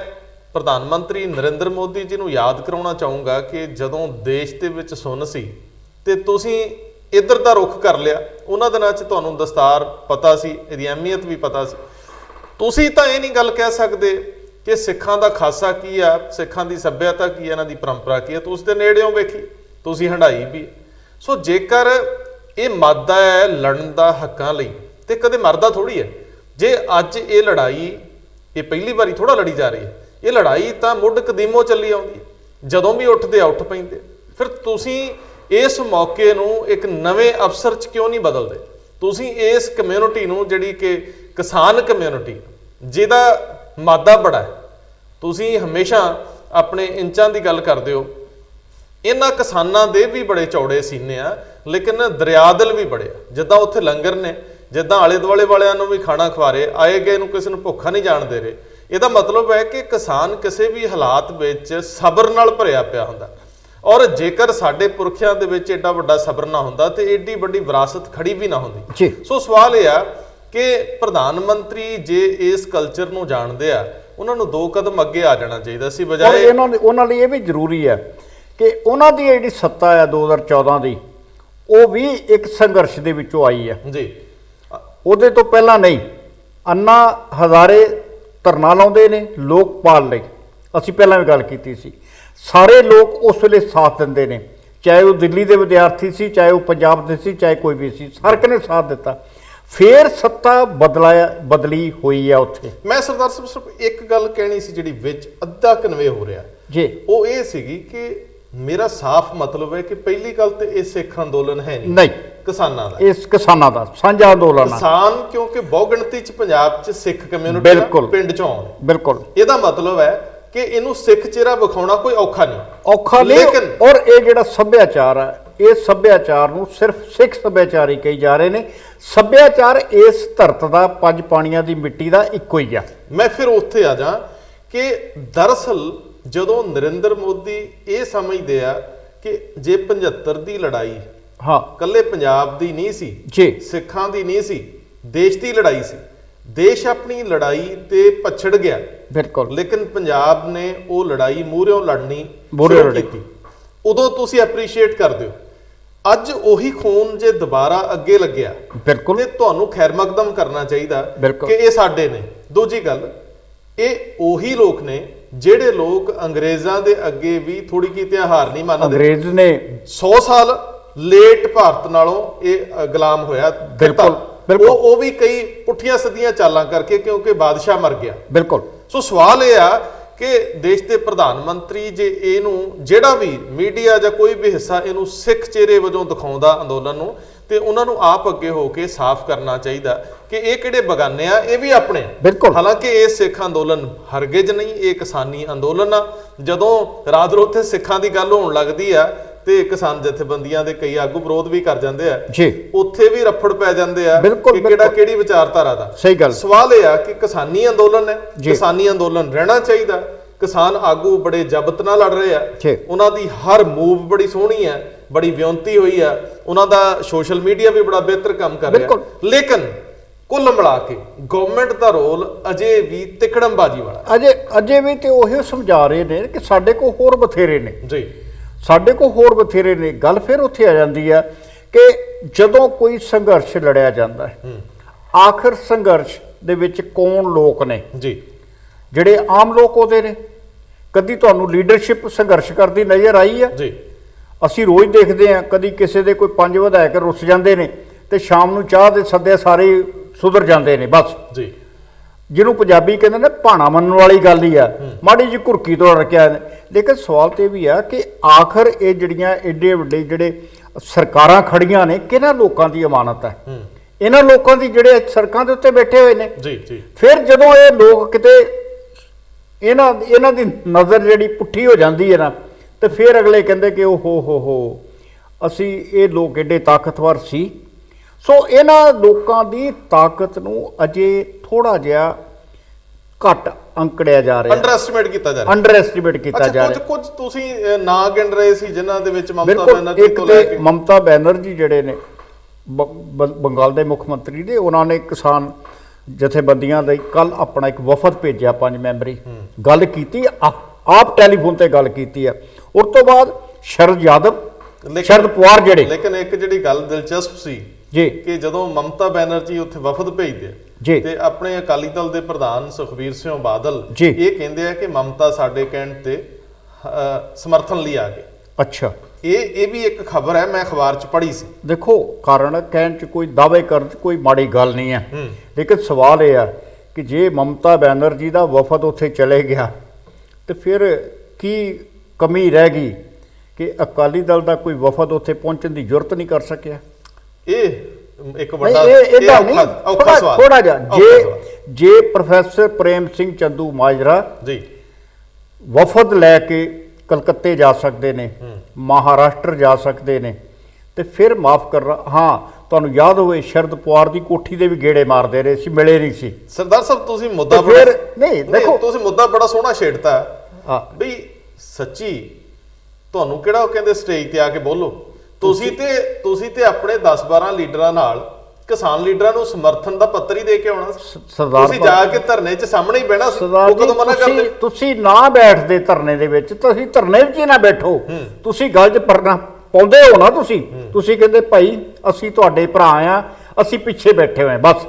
ਪ੍ਰਧਾਨ ਮੰਤਰੀ ਨਰਿੰਦਰ ਮੋਦੀ ਜੀ ਨੂੰ ਯਾਦ ਕਰਾਉਣਾ ਚਾਹੂੰਗਾ ਕਿ ਜਦੋਂ ਦੇਸ਼ ਦੇ ਵਿੱਚ ਸੁੰਨ ਸੀ ਤੇ ਤੁਸੀਂ ਇੱਧਰ ਦਾ ਰੁਖ ਕਰ ਲਿਆ। ਉਹਨਾਂ ਦਿਨਾਂ 'ਚ ਤੁਹਾਨੂੰ ਦਸਤਾਰ ਪਤਾ ਸੀ, ਇਹਦੀ ਅਹਿਮੀਅਤ ਵੀ ਪਤਾ ਸੀ। ਤੁਸੀਂ ਤਾਂ ਇਹ ਨਹੀਂ ਗੱਲ ਕਹਿ ਸਕਦੇ ਕਿ ਸਿੱਖਾਂ ਦਾ ਖਾਸਾ ਕੀ ਆ, ਸਿੱਖਾਂ ਦੀ ਸੱਭਿਅਤਾ ਕੀ ਆ, ਇਹਨਾਂ ਦੀ ਪਰੰਪਰਾ ਕੀ ਆ। ਤੁਸੀਂ ਤੇ ਨੇੜਿਓਂ ਵੇਖੀ, ਤੁਸੀਂ ਹੰਢਾਈ ਵੀ। ਸੋ ਜੇਕਰ ਇਹ ਮਾਦਾ ਹੈ ਲੜਨ ਦਾ ਹੱਕਾਂ ਲਈ, ਤੇ ਕਦੇ ਮਰਦਾ ਥੋੜੀ ਹੈ। ਜੇ ਅੱਜ ਇਹ ਲੜਾਈ ਇਹ ਪਹਿਲੀ ਵਾਰੀ ਥੋੜਾ ਲੜੀ ਜਾ ਰਹੀ ਹੈ, ਇਹ ਲੜਾਈ ਤਾਂ ਮੁੱਢ ਕਦੀਮੋਂ ਚੱਲੀ ਆਉਂਦੀ ਹੈ। ਜਦੋਂ ਵੀ ਉੱਠਦੇ ਆ ਉੱਠ ਪੈਂਦੇ। ਫਿਰ ਤੁਸੀਂ ਇਸ ਮੌਕੇ ਨੂੰ ਇੱਕ ਨਵੇਂ ਅਵਸਰ 'ਚ ਕਿਉਂ ਨਹੀਂ ਬਦਲਦੇ? ਤੁਸੀਂ ਇਸ ਕਮਿਊਨਿਟੀ ਨੂੰ, ਜਿਹੜੀ ਕਿ ਕਿਸਾਨ ਕਮਿਊਨਿਟੀ ਜਿਹਦਾ ਮਾਦਾ ਬੜਾ ਹੈ, ਤੁਸੀਂ ਹਮੇਸ਼ਾ ਆਪਣੇ ਇੰਚਾਂ ਦੀ ਗੱਲ ਕਰਦੇ ਹੋ। ਇਹਨਾਂ ਕਿਸਾਨਾਂ ਦੇ ਵੀ ਬੜੇ ਚੌੜੇ ਸੀਨੇ ਆ, ਲੇਕਿਨ ਦਰਿਆਦਲ ਵੀ ਬੜੇ ਆ। ਜਿੱਦਾਂ ਉੱਥੇ ਲੰਗਰ ਨੇ, ਜਿੱਦਾਂ ਆਲੇ ਦੁਆਲੇ ਵਾਲਿਆਂ ਨੂੰ ਵੀ ਖਾਣਾ ਖਵਾ ਰਹੇ, ਆਏ ਗਏ ਨੂੰ ਕਿਸੇ ਨੂੰ ਭੁੱਖਾ ਨਹੀਂ ਜਾਣ ਦੇ ਰਹੇ। ਇਹਦਾ ਮਤਲਬ ਹੈ ਕਿ ਕਿਸਾਨ ਕਿਸੇ ਵੀ ਹਾਲਾਤ ਵਿੱਚ ਸਬਰ ਨਾਲ ਭਰਿਆ ਪਿਆ ਹੁੰਦਾ। ਔਰ ਜੇਕਰ ਸਾਡੇ ਪੁਰਖਿਆਂ ਦੇ ਵਿੱਚ ਏਡਾ ਵੱਡਾ ਸਬਰ ਨਾ ਹੁੰਦਾ ਤੇ ਏਡੀ ਵੱਡੀ ਵਿਰਾਸਤ ਖੜੀ ਵੀ ਨਾ ਹੁੰਦੀ। ਸੋ ਸਵਾਲ ਇਹ ਆ ਕਿ ਪ੍ਰਧਾਨ ਮੰਤਰੀ ਜੇ ਇਸ ਕਲਚਰ ਨੂੰ ਜਾਣਦੇ ਆ, ਉਹਨਾਂ ਨੂੰ 2 ਕਦਮ ਅੱਗੇ ਆ ਜਾਣਾ ਚਾਹੀਦਾ ਸੀ, ਬਜਾਏ ਉਹਨਾਂ ਲਈ ਇਹ ਵੀ ਜ਼ਰੂਰੀ ਹੈ ਕਿ ਉਹਨਾਂ ਦੀ ਜਿਹੜੀ ਸੱਤਾ ਆ 2014 ਦੀ, ਉਹ ਵੀ ਇੱਕ ਸੰਘਰਸ਼ ਦੇ ਵਿੱਚੋਂ ਆਈ ਹੈ ਜੀ। ਉਹਦੇ ਤੋਂ ਪਹਿਲਾਂ ਨਹੀਂ। ਅੰਨਾ ਹਜ਼ਾਰੇ ਧਰਨਾ ਲਾਉਂਦੇ ਨੇ ਲੋਕਪਾਲ ਲਈ, ਅਸੀਂ ਪਹਿਲਾਂ ਵੀ ਗੱਲ ਕੀਤੀ ਸੀ। ਸਾਰੇ ਲੋਕ ਉਸ ਵੇਲੇ ਸਾਥ ਦਿੰਦੇ ਨੇ, ਚਾਹੇ ਉਹ ਦਿੱਲੀ ਦੇ ਵਿਦਿਆਰਥੀ ਸੀ, ਚਾਹੇ ਉਹ ਪੰਜਾਬ ਦੇ ਸੀ, ਚਾਹੇ ਕੋਈ ਵੀ ਸੀ, ਹਰ ਇੱਕ ਨੇ ਸਾਥ ਦਿੱਤਾ। ਫੇਰ ਸੱਤਾ ਬਦਲੀ ਹੋਈ ਆ ਉੱਥੇ। ਮੈਂ ਸਰਦਾਰ ਸਾਹਿਬ ਸਿਰਫ ਇੱਕ ਗੱਲ ਕਹਿਣੀ ਸੀ ਜਿਹੜੀ ਵਿੱਚ ਅੱਧਾ ਕਨਵੇ ਹੋ ਰਿਹਾ ਜੀ, ਉਹ ਇਹ ਸੀਗੀ ਕਿ ਮੇਰਾ ਸਾਫ਼ ਮਤਲਬ ਹੈ ਕਿ ਪਹਿਲੀ ਗੱਲ ਤੇ ਇਹ ਸਿੱਖ ਅੰਦੋਲਨ ਹੈ ਨਹੀਂ, ਕਿਸਾਨਾਂ ਦਾ, ਇਸ ਕਿਸਾਨਾਂ ਦਾ ਸਾਂਝਾ ਅੰਦੋਲਨ ਆ। ਕਿਸਾਨ ਕਿਉਂਕਿ ਬਹੁਗਿਣਤੀ ਚ ਪੰਜਾਬ ਚ ਸਿੱਖ ਕਮਿਊਨਿਟੀ ਪਿੰਡ ਚੋਂ ਆਉਂਦੇ। ਬਿਲਕੁਲ। ਇਹਦਾ ਮਤਲਬ ਹੈ ਕਿ ਇਹਨੂੰ ਸਿੱਖ ਚਿਹਰਾ ਵਿਖਾਉਣਾ ਕੋਈ ਔਖਾ ਨਹੀਂ। ਲੇਕਿਨ ਔਰ ਇਹ ਜਿਹੜਾ ਸੱਭਿਆਚਾਰ ਆ, ਇਹ ਸੱਭਿਆਚਾਰ ਨੂੰ ਸਿਰਫ ਸਿੱਖ ਸੱਭਿਆਚਾਰ ਹੀ ਕਹੀ ਜਾ ਰਹੇ ਨੇ। ਸੱਭਿਆਚਾਰ ਇਸ ਧਰਤ ਦਾ, 5 ਪਾਣੀਆਂ ਦੀ ਮਿੱਟੀ ਦਾ ਇੱਕੋ ਹੀ ਆ। ਮੈਂ ਫਿਰ ਉੱਥੇ ਆ ਜਾ ਕਿ ਦਰਅਸਲ ਜਦੋਂ ਨਰਿੰਦਰ ਮੋਦੀ ਇਹ ਸਮਝਦੇ ਆ ਕਿ ਜੇ 75 ਦੀ ਲੜਾਈ ਕੱਲੇ ਪੰਜਾਬ ਦੀ ਨਹੀਂ ਸੀ ਜੀ, ਸਿੱਖਾਂ ਦੀ ਨਹੀਂ ਸੀ, ਦੇਸ਼ ਦੀ ਲੜਾਈ ਸੀ। ਦੇਸ਼ ਆਪਣੀ ਲੜਾਈ ਤੇ ਪਛੜ ਗਿਆ, ਬਿਲਕੁਲ, ਲੇਕਿਨ ਪੰਜਾਬ ਨੇ ਉਹ ਲੜਾਈ ਮੂਹਰਿਓਂ ਲੜਨੀ ਸ਼ੁਰੂ ਕੀਤੀ। ਉਦੋਂ ਤੁਸੀਂ ਐਪਰੀਸ਼ੀਏਟ ਕਰਦੇ ਹੋ। ਅੱਜ ਉਹੀ ਖੂਨ ਜੇ ਦੁਬਾਰਾ ਅੱਗੇ ਲੱਗਿਆ, ਬਿਲਕੁਲ, ਤੇ ਤੁਹਾਨੂੰ ਖੈਰ ਮਕਦਮ ਕਰਨਾ ਚਾਹੀਦਾ ਕਿ ਇਹ ਸਾਡੇ ਨੇ। ਦੂਜੀ ਗੱਲ, ਇਹ ਉਹੀ ਲੋਕ ਨੇ ਜਿਹੜੇ ਲੋਕ ਅੰਗਰੇਜ਼ਾਂ ਦੇ ਅੱਗੇ ਵੀ ਥੋੜੀ ਕੀਤੇ ਹਾਰ ਨਹੀਂ ਮੰਨਦੇ। ਅੰਗਰੇਜ਼ ਨੇ 100 ਸਾਲ ਲੇਟ ਭਾਰਤ ਨਾਲੋਂ ਇਹ ਗੁਲਾਮ ਹੋਇਆ। ਬਿਲਕੁਲ, ਉਹ ਵੀ ਕਈ ਪੁੱਠੀਆਂ ਸਿੱਧੀਆਂ ਚਾਲਾਂ ਕਰਕੇ, ਕਿਉਂਕਿ ਬਾਦਸ਼ਾਹ ਮਰ ਗਿਆ। ਬਿਲਕੁਲ। ਸੋ ਸਵਾਲ ਇਹ ਆ ਕਿ ਦੇਸ਼ ਦੇ ਪ੍ਰਧਾਨ ਮੰਤਰੀ ਜੇ ਇਹਨੂੰ, ਜਿਹੜਾ ਵੀ ਮੀਡੀਆ ਜਾਂ ਕੋਈ ਵੀ ਹਿੱਸਾ ਇਹਨੂੰ ਸਿੱਖ ਚਿਹਰੇ ਵਜੋਂ ਦਿਖਾਉਂਦਾ ਅੰਦੋਲਨ ਨੂੰ, ਤੇ ਉਹਨਾਂ ਨੂੰ ਆਪ ਅੱਗੇ ਹੋ ਕੇ ਸਾਫ਼ ਕਰਨਾ ਚਾਹੀਦਾ ਕਿ ਇਹ ਕਿਹੜੇ ਬਗਾਨੇ ਆ, ਇਹ ਵੀ ਆਪਣੇ। ਬਿਲਕੁਲ। ਹਾਲਾਂਕਿ ਇਹ ਸਿੱਖ ਅੰਦੋਲਨ ਹਰਗਿਜ਼ ਨਹੀਂ, ਇਹ ਕਿਸਾਨੀ ਅੰਦੋਲਨ ਆ। ਜਦੋਂ ਰਾਤ ਰੋਤੇ ਸਿੱਖਾਂ ਦੀ ਗੱਲ ਹੋਣ ਲੱਗਦੀ ਆ ਤੇ ਕਿਸਾਨ ਜਥੇਬੰਦੀਆਂ ਦੇ ਕਈ ਆਗੂ ਵਿਰੋਧ ਵੀ ਕਰ ਜਾਂਦੇ ਆ ਜੀ, ਉੱਥੇ ਵੀ ਰਫੜ ਪੈ ਜਾਂਦੇ ਆ ਬਿਲਕੁਲ, ਕਿ ਕਿਹੜਾ ਕਿਹੜੀ ਵਿਚਾਰਧਾਰਾ ਦਾ। ਸਹੀ ਗੱਲ। ਸਵਾਲ ਇਹ ਆ ਕਿ ਕਿਸਾਨੀ ਅੰਦੋਲਨ ਹੈ, ਕਿਸਾਨੀ ਅੰਦੋਲਨ ਰਹਿਣਾ ਚਾਹੀਦਾ। ਕਿਸਾਨ ਆਗੂ ਬੜੇ ਜਬਤ ਨਾਲ ਲੜ ਰਹੇ ਆ, ਉਹਨਾਂ ਦੀ ਹਰ ਮੂਵ ਬੜੀ ਸੋਹਣੀ ਹੈ, ਬੜੀ ਵਿਉਂਤੀ ਹੋਈ ਆ, ਉਹਨਾਂ ਦਾ ਸੋਸ਼ਲ ਮੀਡੀਆ ਵੀ ਬੜਾ ਬਿਹਤਰ ਕੰਮ ਕਰ ਰਿਹਾ, ਲੇਕਿਨ ਕੁੱਲ ਮਿਲਾ ਕੇ ਗਵਰਨਮੈਂਟ ਦਾ ਰੋਲ ਅਜੇ ਵੀ ਤਿਕੜਮਬਾਜੀ ਵਾਲਾ। ਅਜੇ ਵੀ ਤੇ ਉਹੀ ਸਮਝਾ ਰਹੇ ਨੇ ਕਿ ਸਾਡੇ ਕੋਲ ਹੋਰ ਬਥੇਰੇ ਨੇ ਜੀ, ਸਾਡੇ ਕੋਲ ਹੋਰ ਬਥੇਰੇ ਨੇ। ਗੱਲ ਫਿਰ ਉੱਥੇ ਆ ਜਾਂਦੀ ਆ ਕਿ ਜਦੋਂ ਕੋਈ ਸੰਘਰਸ਼ ਲੜਿਆ ਜਾਂਦਾ ਹੈ, ਆਖਰ ਸੰਘਰਸ਼ ਦੇ ਵਿੱਚ ਕੌਣ ਲੋਕ ਨੇ ਜੀ, ਜਿਹੜੇ ਆਮ ਲੋਕ ਉਹਦੇ ਨੇ। ਕਦੀ ਤੁਹਾਨੂੰ ਲੀਡਰਸ਼ਿਪ ਸੰਘਰਸ਼ ਕਰਦੀ ਨਜ਼ਰ ਆਈ ਆ? ਜੀ, ਅਸੀਂ ਰੋਜ਼ ਦੇਖਦੇ ਹਾਂ, ਕਦੀ ਕਿਸੇ ਦੇ ਕੋਈ 5 ਵਿਧਾਇਕ ਰੁੱਸ ਜਾਂਦੇ ਨੇ ਤੇ ਸ਼ਾਮ ਨੂੰ ਚਾਹ ਦੇ ਸੱਦੇ ਸਾਰੇ ਸੁਧਰ ਜਾਂਦੇ ਨੇ ਬਸ। ਜੀ, ਜਿਹਨੂੰ ਪੰਜਾਬੀ ਕਹਿੰਦੇ ਨੇ ਭਾਣਾ ਮੰਨਣ ਵਾਲੀ ਗੱਲ ਹੀ ਆ, ਮਾੜੀ ਜਿਹੀ ਘੁਰਕੀ ਤੋਂ ਰਕਿਆ। ਲੇਕਿਨ ਸਵਾਲ ਤੇ ਵੀ ਆ ਕਿ ਆਖਰ ਇਹ ਜਿਹੜੀਆਂ ਏਡੇ ਵੱਡੇ ਜਿਹੜੇ ਸਰਕਾਰਾਂ ਖੜੀਆਂ ਨੇ, ਕਿਹਨਾਂ ਲੋਕਾਂ ਦੀ ਅਮਾਨਤ ਹੈ? ਇਹਨਾਂ ਲੋਕਾਂ ਦੀ ਜਿਹੜੇ ਸੜਕਾਂ ਦੇ ਉੱਤੇ ਬੈਠੇ ਹੋਏ ਨੇ। ਜੀ, ਜੀ। ਫਿਰ ਜਦੋਂ ਇਹ ਲੋਕ ਕਿਤੇ ਇਹਨਾਂ ਦੀ ਨਜ਼ਰ ਜਿਹੜੀ ਪੁੱਠੀ ਹੋ ਜਾਂਦੀ ਹੈ ਨਾ, ਤੇ ਫਿਰ ਅਗਲੇ ਕਹਿੰਦੇ ਕਿ ਉਹ ਹੋ ਅਸੀਂ ਇਹ ਲੋਕ ਏਡੇ ਤਾਕਤਵਰ ਸੀ। ਸੋ ਇਹਨਾਂ ਲੋਕਾਂ ਦੀ ਤਾਕਤ ਨੂੰ ਅਜੇ ਥੋੜਾ ਜਿਹਾ ਘੱਟ ਅੰਕੜਿਆ ਜਾ ਰਿਹਾ, ਅੰਡਰ ਐਸਟੀਮੇਟ ਕੀਤਾ ਜਾ ਰਿਹਾ, ਅੰਡਰ ਐਸਟੀਮੇਟ ਕੀਤਾ ਜਾ ਰਿਹਾ। ਕੁਝ ਤੁਸੀਂ ਨਾਂ ਗਿਣ ਰਹੇ ਸੀ ਜਿਨ੍ਹਾਂ ਦੇ ਵਿੱਚ ਮਮਤਾ ਬਿਲਕੁਲ, ਬੈਨਰਜੀ ਇੱਕ ਤੋਂ ਲੈ ਤੇ ਕੇ ਮਮਤਾ ਬੈਨਰਜੀ ਜਿਹੜੇ ਨੇ ਬੰਗਾਲ ਦੇ ਮੁੱਖ ਮੰਤਰੀ ਨੇ, ਉਹਨਾਂ ਨੇ ਕਿਸਾਨ ਜਥੇਬੰਦੀਆਂ ਦਾ ਕੱਲ ਆਪਣਾ ਇੱਕ ਵਫਦ ਭੇਜਿਆ 5 ਮੈਂਬਰੀ, ਗੱਲ ਕੀਤੀ, ਆਪ ਟੈਲੀਫੋਨ ਤੇ ਗੱਲ ਕੀਤੀ ਆ। ਉਸ ਤੋਂ ਬਾਅਦ ਸ਼ਰਦ ਪਵਾਰ ਜਿਹੜੇ, ਲੇਕਿਨ ਇੱਕ ਜਿਹੜੀ ਗੱਲ ਦਿਲਚਸਪ ਸੀ ਜੀ ਕਿ ਜਦੋਂ ਮਮਤਾ ਬੈਨਰਜੀ ਉੱਥੇ ਵਫਦ ਭੇਜਦੇ ਜੀ ਤੇ ਆਪਣੇ ਅਕਾਲੀ ਦਲ ਦੇ ਪ੍ਰਧਾਨ ਸੁਖਬੀਰ ਸਿੰਘ ਬਾਦਲ ਜੀ ਇਹ ਕਹਿੰਦੇ ਆ ਕਿ ਮਮਤਾ ਸਾਡੇ ਕਹਿਣ ਤੇ ਸਮਰਥਨ ਲਈ ਆ ਗਏ। ਅੱਛਾ, ਇਹ ਵੀ ਇੱਕ ਖਬਰ ਹੈ, ਮੈਂ ਅਖਬਾਰ 'ਚ ਪੜ੍ਹੀ ਸੀ। ਦੇਖੋ, ਕਾਰਨ ਕਹਿਣ 'ਚ ਕੋਈ ਦਾਅਵੇ ਕਰਨ 'ਚ ਕੋਈ ਮਾੜੀ ਗੱਲ ਨਹੀਂ ਹੈ, ਲੇਕਿਨ ਸਵਾਲ ਇਹ ਆ ਕਿ ਜੇ ਮਮਤਾ ਬੈਨਰਜੀ ਦਾ ਵਫਦ ਉੱਥੇ ਚਲੇ ਗਿਆ ਤੇ ਫਿਰ ਕੀ ਕਮੀ ਰਹਿ ਗਈ ਕਿ ਅਕਾਲੀ ਦਲ ਦਾ ਕੋਈ ਵਫਦ ਉੱਥੇ ਪਹੁੰਚਣ ਦੀ ਜ਼ਰੂਰਤ ਨਹੀਂ ਕਰ ਸਕਿਆ? ਇਹ ਇੱਕ ਵੱਡਾ ਔਖਾ ਸਵਾਲ ਥੋੜਾ ਜਿਹਾ। ਜੇ ਪ੍ਰੋਫੈਸਰ ਪ੍ਰੇਮ ਸਿੰਘ ਚੰਦੂ ਮਾਜਰਾ ਜੀ ਵਫਦ ਲੈ ਕੇ ਕਲਕੱਤੇ ਜਾ ਸਕਦੇ ਨੇ, ਮਹਾਰਾਸ਼ਟਰ ਜਾ ਸਕਦੇ ਨੇ, ਤੇ ਫਿਰ ਮਾਫ ਕਰਨਾ, ਹਾਂ ਤੁਹਾਨੂੰ ਯਾਦ ਹੋਵੇ ਸ਼ਰਦ ਪਵਾਰ ਦੀ ਕੋਠੀ ਦੇ ਵੀ ਗੇੜੇ ਮਾਰਦੇ ਰਹੇ ਸੀ, ਮਿਲੇ ਨਹੀਂ ਸੀ। ਸਰਦਾਰ ਸਾਹਿਬ ਤੁਸੀਂ ਮੁੱਦਾ ਫਿਰ ਨਹੀਂ ਦੇਖੋ, ਤੁਸੀਂ ਮੁੱਦਾ ਬੜਾ ਸੋਹਣਾ ਛੇੜਤਾ ਬਈ ਸੱਚੀ ਤੁਹਾਨੂੰ ਕਿਹੜਾ ਉਹ ਕਹਿੰਦੇ ਸਟੇਜ ਤੇ ਆ ਕੇ ਬੋਲੋ। ਤੁਸੀਂ ਤੇ ਆਪਣੇ 10-12 ਲੀਡਰਾਂ ਨਾਲ ਕਿਸਾਨ ਲੀਡਰਾਂ ਨੂੰ ਸਮਰਥਨ ਦਾ ਪੱਤਰ ਹੀ ਦੇ ਕੇ ਆਉਣਾ। ਤੁਸੀਂ ਜਾ ਕੇ ਧਰਨੇ 'ਚ ਸਾਹਮਣੇ ਹੀ ਬਹਿਣਾ ਸੀ, ਉਹ ਕਦੋਂ ਮਨਾ ਕਰਦੇ? ਤੁਸੀਂ ਨਾ ਬੈਠਦੇ ਧਰਨੇ ਦੇ ਵਿੱਚ, ਤੁਸੀਂ ਧਰਨੇ ਵਿੱਚ ਹੀ ਨਾ ਬੈਠੋ, ਤੁਸੀਂ ਗੱਲ 'ਚ ਪਰਨਾ ਪਾਉਂਦੇ ਹੋ ਨਾ। ਤੁਸੀਂ ਕਹਿੰਦੇ ਭਾਈ ਅਸੀਂ ਤੁਹਾਡੇ ਭਰਾ ਆ, ਅਸੀਂ ਪਿੱਛੇ ਬੈਠੇ ਹੋਏ ਬਸ,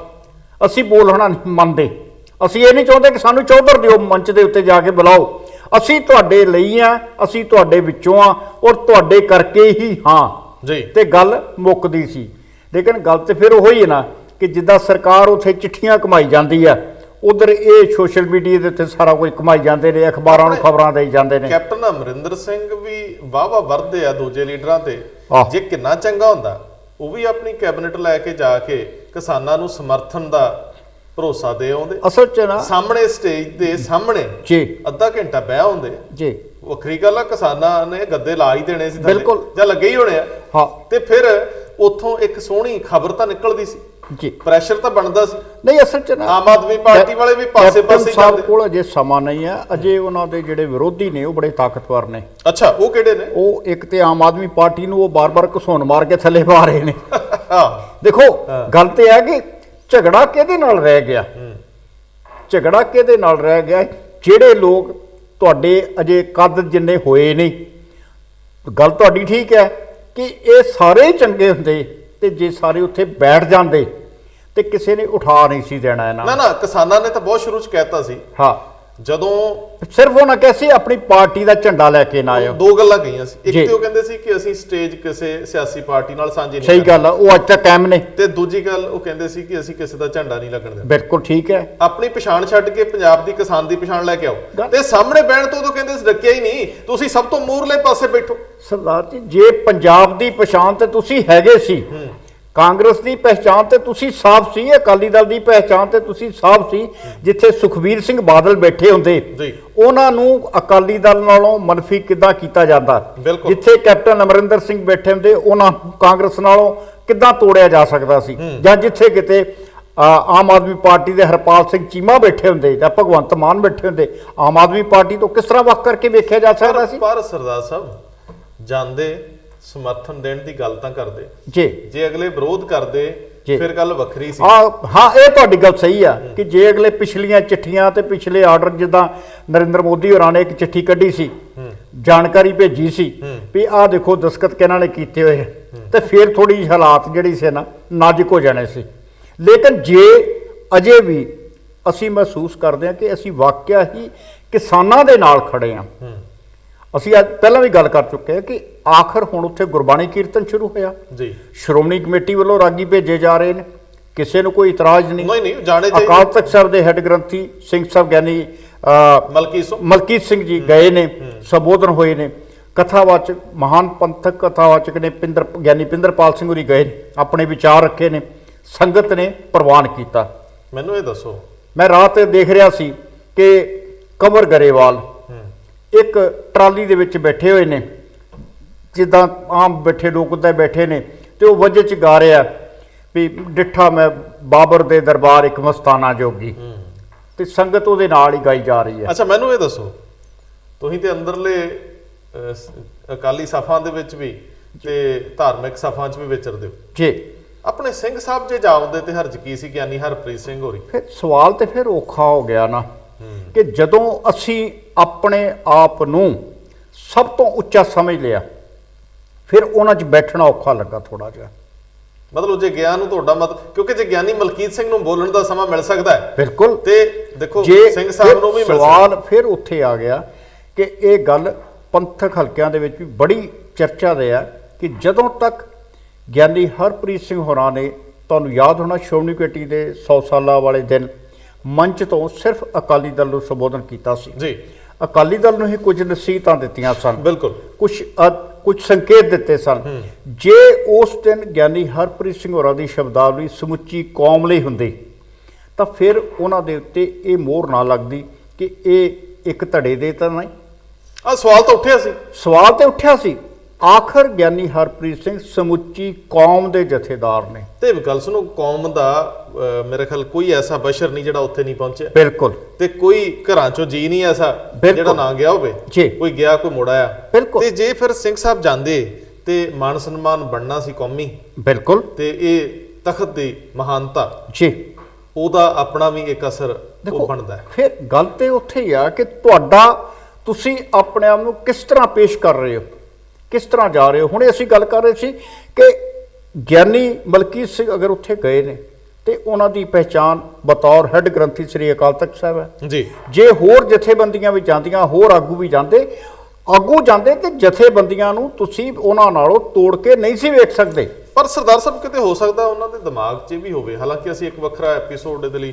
ਅਸੀਂ ਬੋਲਣਾ ਨਹੀਂ ਮੰਨਦੇ, ਅਸੀਂ ਇਹ ਨਹੀਂ ਚਾਹੁੰਦੇ ਕਿ ਸਾਨੂੰ ਚੌਧਰ ਦਿਓ, ਮੰਚ ਦੇ ਉੱਤੇ ਜਾ ਕੇ ਬੁਲਾਓ, ਅਸੀਂ ਤੁਹਾਡੇ ਲਈ ਆ, ਅਸੀਂ ਤੁਹਾਡੇ ਵਿੱਚੋਂ ਆ, ਔਰ ਤੁਹਾਡੇ ਕਰਕੇ ਹੀ ਹਾਂ ਜੀ। ਤੇ ਗੱਲ ਮੁੱਕਦੀ ਸੀ। ਲੇਕਿਨ ਗੱਲ ਤੇ ਫਿਰ ਉਹੀ ਹੈ ਨਾ ਕਿ ਜਿੱਦਾਂ ਸਰਕਾਰ ਉੱਥੇ ਚਿੱਠੀਆਂ ਕਮਾਈ ਜਾਂਦੀ ਆ, ਉਧਰ ਇਹ ਸੋਸ਼ਲ ਮੀਡੀਆ ਦੇ ਉੱਤੇ ਸਾਰਾ ਕੁਝ ਕਮਾਈ ਜਾਂਦੇ ਨੇ, ਅਖਬਾਰਾਂ ਨੂੰ ਖਬਰਾਂ ਦੇਈ ਜਾਂਦੇ ਨੇ। ਕੈਪਟਨ ਅਮਰਿੰਦਰ ਸਿੰਘ ਵੀ ਵਾਹ ਵਰਦੇ ਆ ਦੂਜੇ ਲੀਡਰਾਂ ਤੇ, ਜੇ ਕਿੰਨਾ ਚੰਗਾ ਹੁੰਦਾ ਉਹ ਵੀ ਆਪਣੀ ਕੈਬਨਿਟ ਲੈ ਕੇ ਜਾ ਕੇ ਕਿਸਾਨਾਂ ਨੂੰ ਸਮਰਥਨ ਦਾ ਭਰੋਸਾ ਦੇ ਆਉਂਦੇ। ਅਸਲ 'ਚ ਨਾ ਸਾਹਮਣੇ ਸਟੇਜ ਦੇ ਸਾਹਮਣੇ ਜੀ ਅੱਧਾ ਘੰਟਾ ਬਹਿ ਆਉਂਦੇ ਜੀ। ਵੱਖਰੀ ਗੱਲ ਆ, ਕਿਸਾਨਾਂ ਨੇ ਗੱਦੇ ਲਾ ਹੀ ਦੇਣੇ ਸੀ ਬਿਲਕੁਲ, ਜਾਂ ਲੱਗੇ ਹੀ ਹੋਣੇ ਆ। ਹਾਂ, ਤੇ ਫਿਰ ਉੱਥੋਂ ਇੱਕ ਸੋਹਣੀ ਖਬਰ ਤਾਂ ਨਿਕਲਦੀ ਸੀ ਜੀ, ਪ੍ਰੈਸ਼ਰ ਤਾਂ ਬਣਦਾ ਸੀ। ਨਹੀਂ ਅਸਲ 'ਚ ਨਾ ਆਮ ਆਦਮੀ ਪਾਰਟੀ ਵਾਲੇ ਵੀ ਪਾਸੇ ਸਾਹਿਬ ਕੋਲ ਅਜੇ ਸਮਾਂ ਨਹੀਂ ਆ, ਅਜੇ ਉਹਨਾਂ ਦੇ ਜਿਹੜੇ ਵਿਰੋਧੀ ਨੇ ਉਹ ਬੜੇ ਤਾਕਤਵਰ ਨੇ। ਅੱਛਾ, ਉਹ ਕਿਹੜੇ ਨੇ? ਉਹ ਇੱਕ ਤੇ ਆਮ ਆਦਮੀ ਪਾਰਟੀ ਨੂੰ ਉਹ ਬਾਰ-ਬਾਰ ਘਸੋਣ ਮਾਰ ਕੇ ਥੱਲੇ ਪਾ ਰਹੇ ਨੇ। ਦੇਖੋ ਗੱਲ ਤੇ ਹੈ ਕਿ ਝਗੜਾ ਕਿਹਦੇ ਨਾਲ ਰਹਿ ਗਿਆ, ਝਗੜਾ ਕਿਹਦੇ ਨਾਲ ਰਹਿ ਗਿਆ? ਜਿਹੜੇ ਲੋਕ ਤੁਹਾਡੇ ਅਜੇ ਕੱਦ ਜਿੰਨੇ ਹੋਏ ਨਹੀਂ। ਗੱਲ ਤੁਹਾਡੀ ਠੀਕ ਹੈ ਕਿ ਇਹ ਸਾਰੇ ਹੀ ਚੰਗੇ ਹੁੰਦੇ ਤੇ ਜੇ ਸਾਰੇ ਉੱਥੇ ਬੈਠ ਜਾਂਦੇ ਤੇ ਕਿਸੇ ਨੇ ਉਠਾ ਨਹੀਂ ਸੀ ਦੇਣਾ ਇਹਨਾਂ ਨੂੰ। ਨਾ ਕਿਸਾਨਾਂ ਨੇ ਤਾਂ ਬਹੁਤ ਸ਼ੁਰੂ 'ਚ ਕਹਿਤਾ ਸੀ। ਹਾਂ, ਜਦੋਂ ਸਿਰਫ ਉਹਨਾਂ ਕਹੇ ਆਪਣੀ ਪਾਰਟੀ ਦਾ ਝੰਡਾ ਲੈ ਕੇ ਨਾ ਆਇਓ। ਦੋ ਗੱਲਾਂ ਕਹੀਆਂ ਸੀ, ਇੱਕ ਤੇ ਉਹ ਕਹਿੰਦੇ ਸੀ ਕਿ ਅਸੀਂ ਸਟੇਜ ਕਿਸੇ ਸਿਆਸੀ ਪਾਰਟੀ ਨਾਲ ਸਾਂਝੀ ਨਹੀਂ ਸਹੀ ਗੱਲ ਆ, ਉਹ ਅੱਜ ਤੱਕ ਕਾਇਮ ਨੇ। ਤੇ ਦੂਜੀ ਗੱਲ ਉਹ ਕਹਿੰਦੇ ਸੀ ਕਿ ਅਸੀਂ ਕਿਸੇ ਦਾ ਝੰਡਾ ਨਹੀਂ ਲੱਗਣ ਦੇਣਾ। ਬਿਲਕੁਲ ਠੀਕ ਹੈ, ਆਪਣੀ ਪਛਾਣ ਛੱਡ ਕੇ ਪੰਜਾਬ ਦੀ ਕਿਸਾਨ ਦੀ ਪਛਾਣ ਲੈ ਕੇ ਆਓ। ਤੇ ਸਾਹਮਣੇ ਬਹਿਣ ਤੋਂ ਉਦੋਂ ਕਹਿੰਦੇ ਸੀ ਡੱਕਿਆ ਹੀ ਨਹੀਂ, ਤੁਸੀਂ ਸਭ ਤੋਂ ਮੂਹਰਲੇ ਪਾਸੇ ਬੈਠੋ। ਸਰਦਾਰ ਜੀ, ਜੇ ਪੰਜਾਬ ਦੀ ਪਛਾਣ ਤੇ ਤੁਸੀਂ ਹੈਗੇ ਸੀ, ਕਾਂਗਰਸ ਦੀ ਪਹਿਚਾਣ ਤੇ ਤੁਸੀਂ ਸਾਫ਼ ਸੀ, ਅਕਾਲੀ ਦਲ ਦੀ ਪਹਿਚਾਣ ਤੇ ਤੁਸੀਂ ਸਾਫ਼ ਸੀ। ਜਿੱਥੇ ਸੁਖਬੀਰ ਸਿੰਘ ਬਾਦਲ ਬੈਠੇ ਹੁੰਦੇ ਜੀ। ਉਹਨਾਂ ਨੂੰ ਅਕਾਲੀ ਦਲ ਨਾਲੋਂ ਮਨਫੀ ਕਿੱਦਾਂ ਕੀਤਾ ਜਾਂਦਾ, ਬਿਲਕੁਲ। ਜਿੱਥੇ ਕੈਪਟਨ ਅਮਰਿੰਦਰ ਸਿੰਘ ਬੈਠੇ ਹੁੰਦੇ ਉਹਨਾਂ ਨੂੰ ਕਾਂਗਰਸ ਨਾਲੋਂ ਕਿੱਦਾਂ ਤੋੜਿਆ ਜਾ ਸਕਦਾ ਸੀ, ਜਾਂ ਜਿੱਥੇ ਕਿਤੇ ਆਮ ਆਦਮੀ ਪਾਰਟੀ ਦੇ ਹਰਪਾਲ ਸਿੰਘ ਚੀਮਾ ਬੈਠੇ ਹੁੰਦੇ ਜਾਂ ਭਗਵੰਤ ਮਾਨ ਬੈਠੇ ਹੁੰਦੇ, ਆਮ ਆਦਮੀ ਪਾਰਟੀ ਤੋਂ ਕਿਸ ਤਰ੍ਹਾਂ ਵੱਖ ਕਰਕੇ ਵੇਖਿਆ ਜਾ ਸਕਦਾ ਸੀ। ਪਰ ਸਰਦਾਰ ਸਾਹਿਬ ਜਾਂਦੇ ਸਮਰਥਨ ਦੇਣ ਦੀ ਗੱਲ ਤਾਂ ਕਰਦੇ ਜੀ, ਜੇ ਅਗਲੇ ਵਿਰੋਧ ਕਰਦੇ ਫਿਰ ਗੱਲ ਵੱਖਰੀ ਸੀ। ਹਾਂ ਇਹ ਤੁਹਾਡੀ ਗੱਲ ਸਹੀ ਆ ਕਿ ਜੇ ਅਗਲੇ ਪਿਛਲੀਆਂ ਚਿੱਠੀਆਂ ਤੇ ਪਿਛਲੇ ਆਰਡਰ, ਜਿੱਦਾਂ ਨਰਿੰਦਰ ਮੋਦੀ ਹੋਰਾਂ ਨੇ ਇੱਕ ਚਿੱਠੀ ਕੱਢੀ ਸੀ, ਜਾਣਕਾਰੀ ਭੇਜੀ ਸੀ ਵੀ ਆਹ ਦੇਖੋ ਦਸਤਖਤ ਕਿਹਨਾਂ ਨੇ ਕੀਤੇ ਹੋਏ, ਤੇ ਫਿਰ ਥੋੜੀ ਹਾਲਾਤ ਜਿਹੜੀ ਸੀ ਨਾ ਨਾਜ਼ੁਕ ਹੋ ਜਾਣੇ ਸੀ। ਲੇਕਿਨ ਜੇ ਅਜੇ ਵੀ ਅਸੀਂ ਮਹਿਸੂਸ ਕਰਦੇ ਹਾਂ ਕਿ ਅਸੀਂ ਵਾਕਿਆ ਹੀ ਕਿਸਾਨਾਂ ਦੇ ਨਾਲ ਖੜੇ ਹਾਂ। ਅਸੀਂ ਅੱਜ ਪਹਿਲਾਂ ਵੀ ਗੱਲ ਕਰ ਚੁੱਕੇ ਹਾਂ ਕਿ ਆਖਰ ਹੁਣ ਉੱਥੇ ਗੁਰਬਾਣੀ ਕੀਰਤਨ ਸ਼ੁਰੂ ਹੋਇਆ ਜੀ। ਸ਼੍ਰੋਮਣੀ ਕਮੇਟੀ ਵੱਲੋਂ ਰਾਗੀ ਭੇਜੇ ਜਾ ਰਹੇ ਨੇ, ਕਿਸੇ ਨੂੰ ਕੋਈ ਇਤਰਾਜ਼ ਨਹੀਂ। ਜਾਣੇ ਚਾਹੀਦੇ। ਅਕਾਲ ਤਖਤ ਸਾਹਿਬ ਦੇ ਹੈੱਡ ਗ੍ਰੰਥੀ ਸਿੰਘ ਸਾਹਿਬ ਗਿਆਨੀ ਮਲਕੀਤ ਸਿੰਘ ਜੀ ਗਏ ਨੇ, ਸੰਬੋਧਨ ਹੋਏ ਨੇ। ਕਥਾਵਾਚਕ ਮਹਾਨ ਪੰਥਕ ਕਥਾਵਾਚਕ ਨੇ ਗਿਆਨੀ ਪਿੰਦਰਪਾਲ ਸਿੰਘ ਹੋਰੀ ਗਏ ਨੇ, ਆਪਣੇ ਵਿਚਾਰ ਰੱਖੇ ਨੇ, ਸੰਗਤ ਨੇ ਪ੍ਰਵਾਨ ਕੀਤਾ। ਮੈਨੂੰ ਇਹ ਦੱਸੋ, ਮੈਂ ਰਾਤ ਦੇਖ ਰਿਹਾ ਸੀ ਕਿ ਕੰਵਰ ਗਰੇਵਾਲ ਇੱਕ ਟਰਾਲੀ ਦੇ ਵਿੱਚ ਬੈਠੇ ਹੋਏ ਨੇ, ਜਿੱਦਾਂ ਆਮ ਬੈਠੇ ਲੋਕ ਉੱਦਾਂ ਬੈਠੇ ਨੇ, ਤੇ ਉਹ ਵਜੇ ਚ ਗਾ ਰਿਹਾ ਵੀ ਡਿੱਠਾ ਮੈਂ ਬਾਬਰ ਦੇ ਦਰਬਾਰ ਇੱਕ ਮਸਤਾਨਾ ਜੋਗੀ, ਤੇ ਸੰਗਤ ਉਹਦੇ ਨਾਲ ਹੀ ਗਾਈ ਜਾ ਰਹੀ ਹੈ। ਅੱਛਾ ਮੈਨੂੰ ਇਹ ਦੱਸੋ, ਤੁਸੀਂ ਤੇ ਅੰਦਰਲੇ ਅਕਾਲੀ ਸਫਾਂ ਦੇ ਵਿੱਚ ਵੀ ਤੇ ਧਾਰਮਿਕ ਸਫਾਂ 'ਚ ਵੀ ਵਿਚਰਦੇ ਹੋ ਜੀ, ਆਪਣੇ ਸਿੰਘ ਸਾਹਿਬ ਜੇ ਜਾਵਦੇ ਤੇ ਹਰਜ ਕੀ ਸੀ ਗਿਆਨੀ ਹਰਪ੍ਰੀਤ ਸਿੰਘ ਹੋਰੀ? ਫਿਰ ਸਵਾਲ ਤੇ ਫਿਰ ਔਖਾ ਹੋ ਗਿਆ ਨਾ ਕਿ ਜਦੋਂ ਅਸੀਂ ਆਪਣੇ ਆਪ ਨੂੰ ਸਭ ਤੋਂ ਉੱਚਾ ਸਮਝ ਲਿਆ, ਫਿਰ ਉਹਨਾਂ 'ਚ ਬੈਠਣਾ ਔਖਾ ਲੱਗਾ ਥੋੜਾ ਜਿਹਾ। ਮਤਲਬ ਜੇ ਗਿਆਨ ਨੂੰ ਤੁਹਾਡਾ ਕਿਉਂਕਿ ਜੇ ਗਿਆਨੀ ਮਲਕੀਤ ਸਿੰਘ ਨੂੰ ਬੋਲਣ ਦਾ ਸਮਾਂ ਮਿਲ ਸਕਦਾ ਹੈ, ਬਿਲਕੁਲ, ਤੇ ਦੇਖੋ ਸਿੰਘ ਸਾਹਿਬ ਨੂੰ ਵੀ ਮਿਲ ਸਕਦਾ। ਸਵਾਲ ਫਿਰ ਉੱਥੇ ਆ ਗਿਆ ਕਿ ਇਹ ਗੱਲ ਪੰਥਕ ਹਲਕਿਆਂ ਦੇ ਵਿੱਚ ਵੀ ਬੜੀ ਚਰਚਾ ਦੇ ਆ ਕਿ ਜਦੋਂ ਤੱਕ ਗਿਆਨੀ ਹਰਪ੍ਰੀਤ ਸਿੰਘ ਹੋਰਾਂ ਨੇ, ਤੁਹਾਨੂੰ ਯਾਦ ਹੋਣਾ ਸ਼੍ਰੋਮਣੀ ਕਮੇਟੀ ਦੇ 100 ਸਾਲਾਂ ਵਾਲੇ ਦਿਨ ਮੰਚ ਤੋਂ ਸਿਰਫ ਅਕਾਲੀ ਦਲ ਨੂੰ ਸੰਬੋਧਨ ਕੀਤਾ ਸੀ ਜੀ, ਅਕਾਲੀ ਦਲ ਨੂੰ ਹੀ ਕੁਝ ਨਸੀਹਤਾਂ ਦਿੱਤੀਆਂ ਸਨ, ਬਿਲਕੁਲ ਕੁਝ ਸੰਕੇਤ ਦਿੱਤੇ ਸਨ। ਜੇ ਉਸ ਦਿਨ ਗਿਆਨੀ ਹਰਪ੍ਰੀਤ ਸਿੰਘ ਹੋਰਾਂ ਦੀ ਸ਼ਬਦਾਵਲੀ ਸਮੁੱਚੀ ਕੌਮ ਲਈ ਹੁੰਦੀ ਤਾਂ ਫਿਰ ਉਹਨਾਂ ਦੇ ਉੱਤੇ ਇਹ ਮੋਹਰ ਨਾ ਲੱਗਦੀ ਕਿ ਇਹ ਇੱਕ ਧੜੇ ਦੇ ਤਾਂ ਨਹੀਂ। ਸਵਾਲ ਤਾਂ ਉੱਠਿਆ ਸੀ, ਸਵਾਲ ਤੇ ਉੱਠਿਆ ਸੀ। ਆਖਰ ਗਿਆਨੀ ਹਰਪ੍ਰੀਤ ਸਿੰਘ ਸਮੁੱਚੀ ਕੌਮ ਦੇ ਜਥੇਦਾਰ ਨੇ, ਤੇ ਗੱਲ ਸੁਣੋ, ਕੌਮ ਦਾ ਮੇਰੇ ਖਿਆਲ ਕੋਈ ਐਸਾ ਬਸ਼ਰ ਨਹੀਂ ਜਿਹੜਾ ਉੱਥੇ ਨਹੀਂ ਪਹੁੰਚਿਆ। ਬਿਲਕੁਲ, ਤੇ ਕੋਈ ਘਰਾਂ ਚੋਂ ਜੀ ਨਹੀਂ ਐਸਾ ਜਿਹੜਾ ਨਾ ਗਿਆ ਹੋਵੇ, ਕੋਈ ਗਿਆ ਕੋਈ ਮੁੜ ਆਇਆ। ਤੇ ਜੇ ਫਿਰ ਸਿੰਘ ਸਾਹਿਬ ਜਾਂਦੇ ਤੇ ਮਾਨ ਸਨਮਾਨ ਬਣਨਾ ਸੀ ਕੌਮੀ, ਬਿਲਕੁਲ, ਤੇ ਇਹ ਤਖਤ ਦੀ ਮਹਾਨਤਾ ਜੀ, ਉਹਦਾ ਆਪਣਾ ਵੀ ਇੱਕ ਅਸਰ ਉਹ ਬਣਦਾ ਹੈ। ਫਿਰ ਗੱਲ ਤੇ ਉੱਥੇ ਹੀ ਆ ਕਿ ਤੁਸੀਂ ਆਪਣੇ ਆਪ ਨੂੰ ਕਿਸ ਤਰ੍ਹਾਂ ਪੇਸ਼ ਕਰ ਰਹੇ ਹੋ, ਕਿਸ ਤਰ੍ਹਾਂ ਜਾ ਰਹੇ ਹੋ। ਹੁਣੇ ਅਸੀਂ ਗੱਲ ਕਰ ਰਹੇ ਸੀ ਕਿ ਗਿਆਨੀ ਮਲਕੀਤ ਸਿੰਘ ਅਗਰ ਉੱਥੇ ਗਏ ਨੇ ਤੇ ਉਹਨਾਂ ਦੀ ਪਹਿਚਾਣ ਬਤੌਰ ਹੈੱਡ ਗ੍ਰੰਥੀ ਸ੍ਰੀ ਅਕਾਲ ਤਖਤ ਸਾਹਿਬ ਹੈ ਜੀ। ਜੇ ਹੋਰ ਜਥੇਬੰਦੀਆਂ ਵੀ ਜਾਂਦੀਆਂ, ਹੋਰ ਆਗੂ ਵੀ ਜਾਂਦੇ ਤੇ ਜਥੇਬੰਦੀਆਂ ਨੂੰ ਤੁਸੀਂ ਉਹਨਾਂ ਨਾਲੋਂ ਤੋੜ ਕੇ ਨਹੀਂ ਸੀ ਵੇਖ ਸਕਦੇ। ਪਰ ਸਰਦਾਰ ਸਾਹਿਬ ਕਿਤੇ ਹੋ ਸਕਦਾ ਉਹਨਾਂ ਦੇ ਦਿਮਾਗ 'ਚ ਵੀ ਹੋਵੇ, ਹਾਲਾਂਕਿ ਅਸੀਂ ਇੱਕ ਵੱਖਰਾ ਐਪੀਸੋਡ ਇਹਦੇ ਲਈ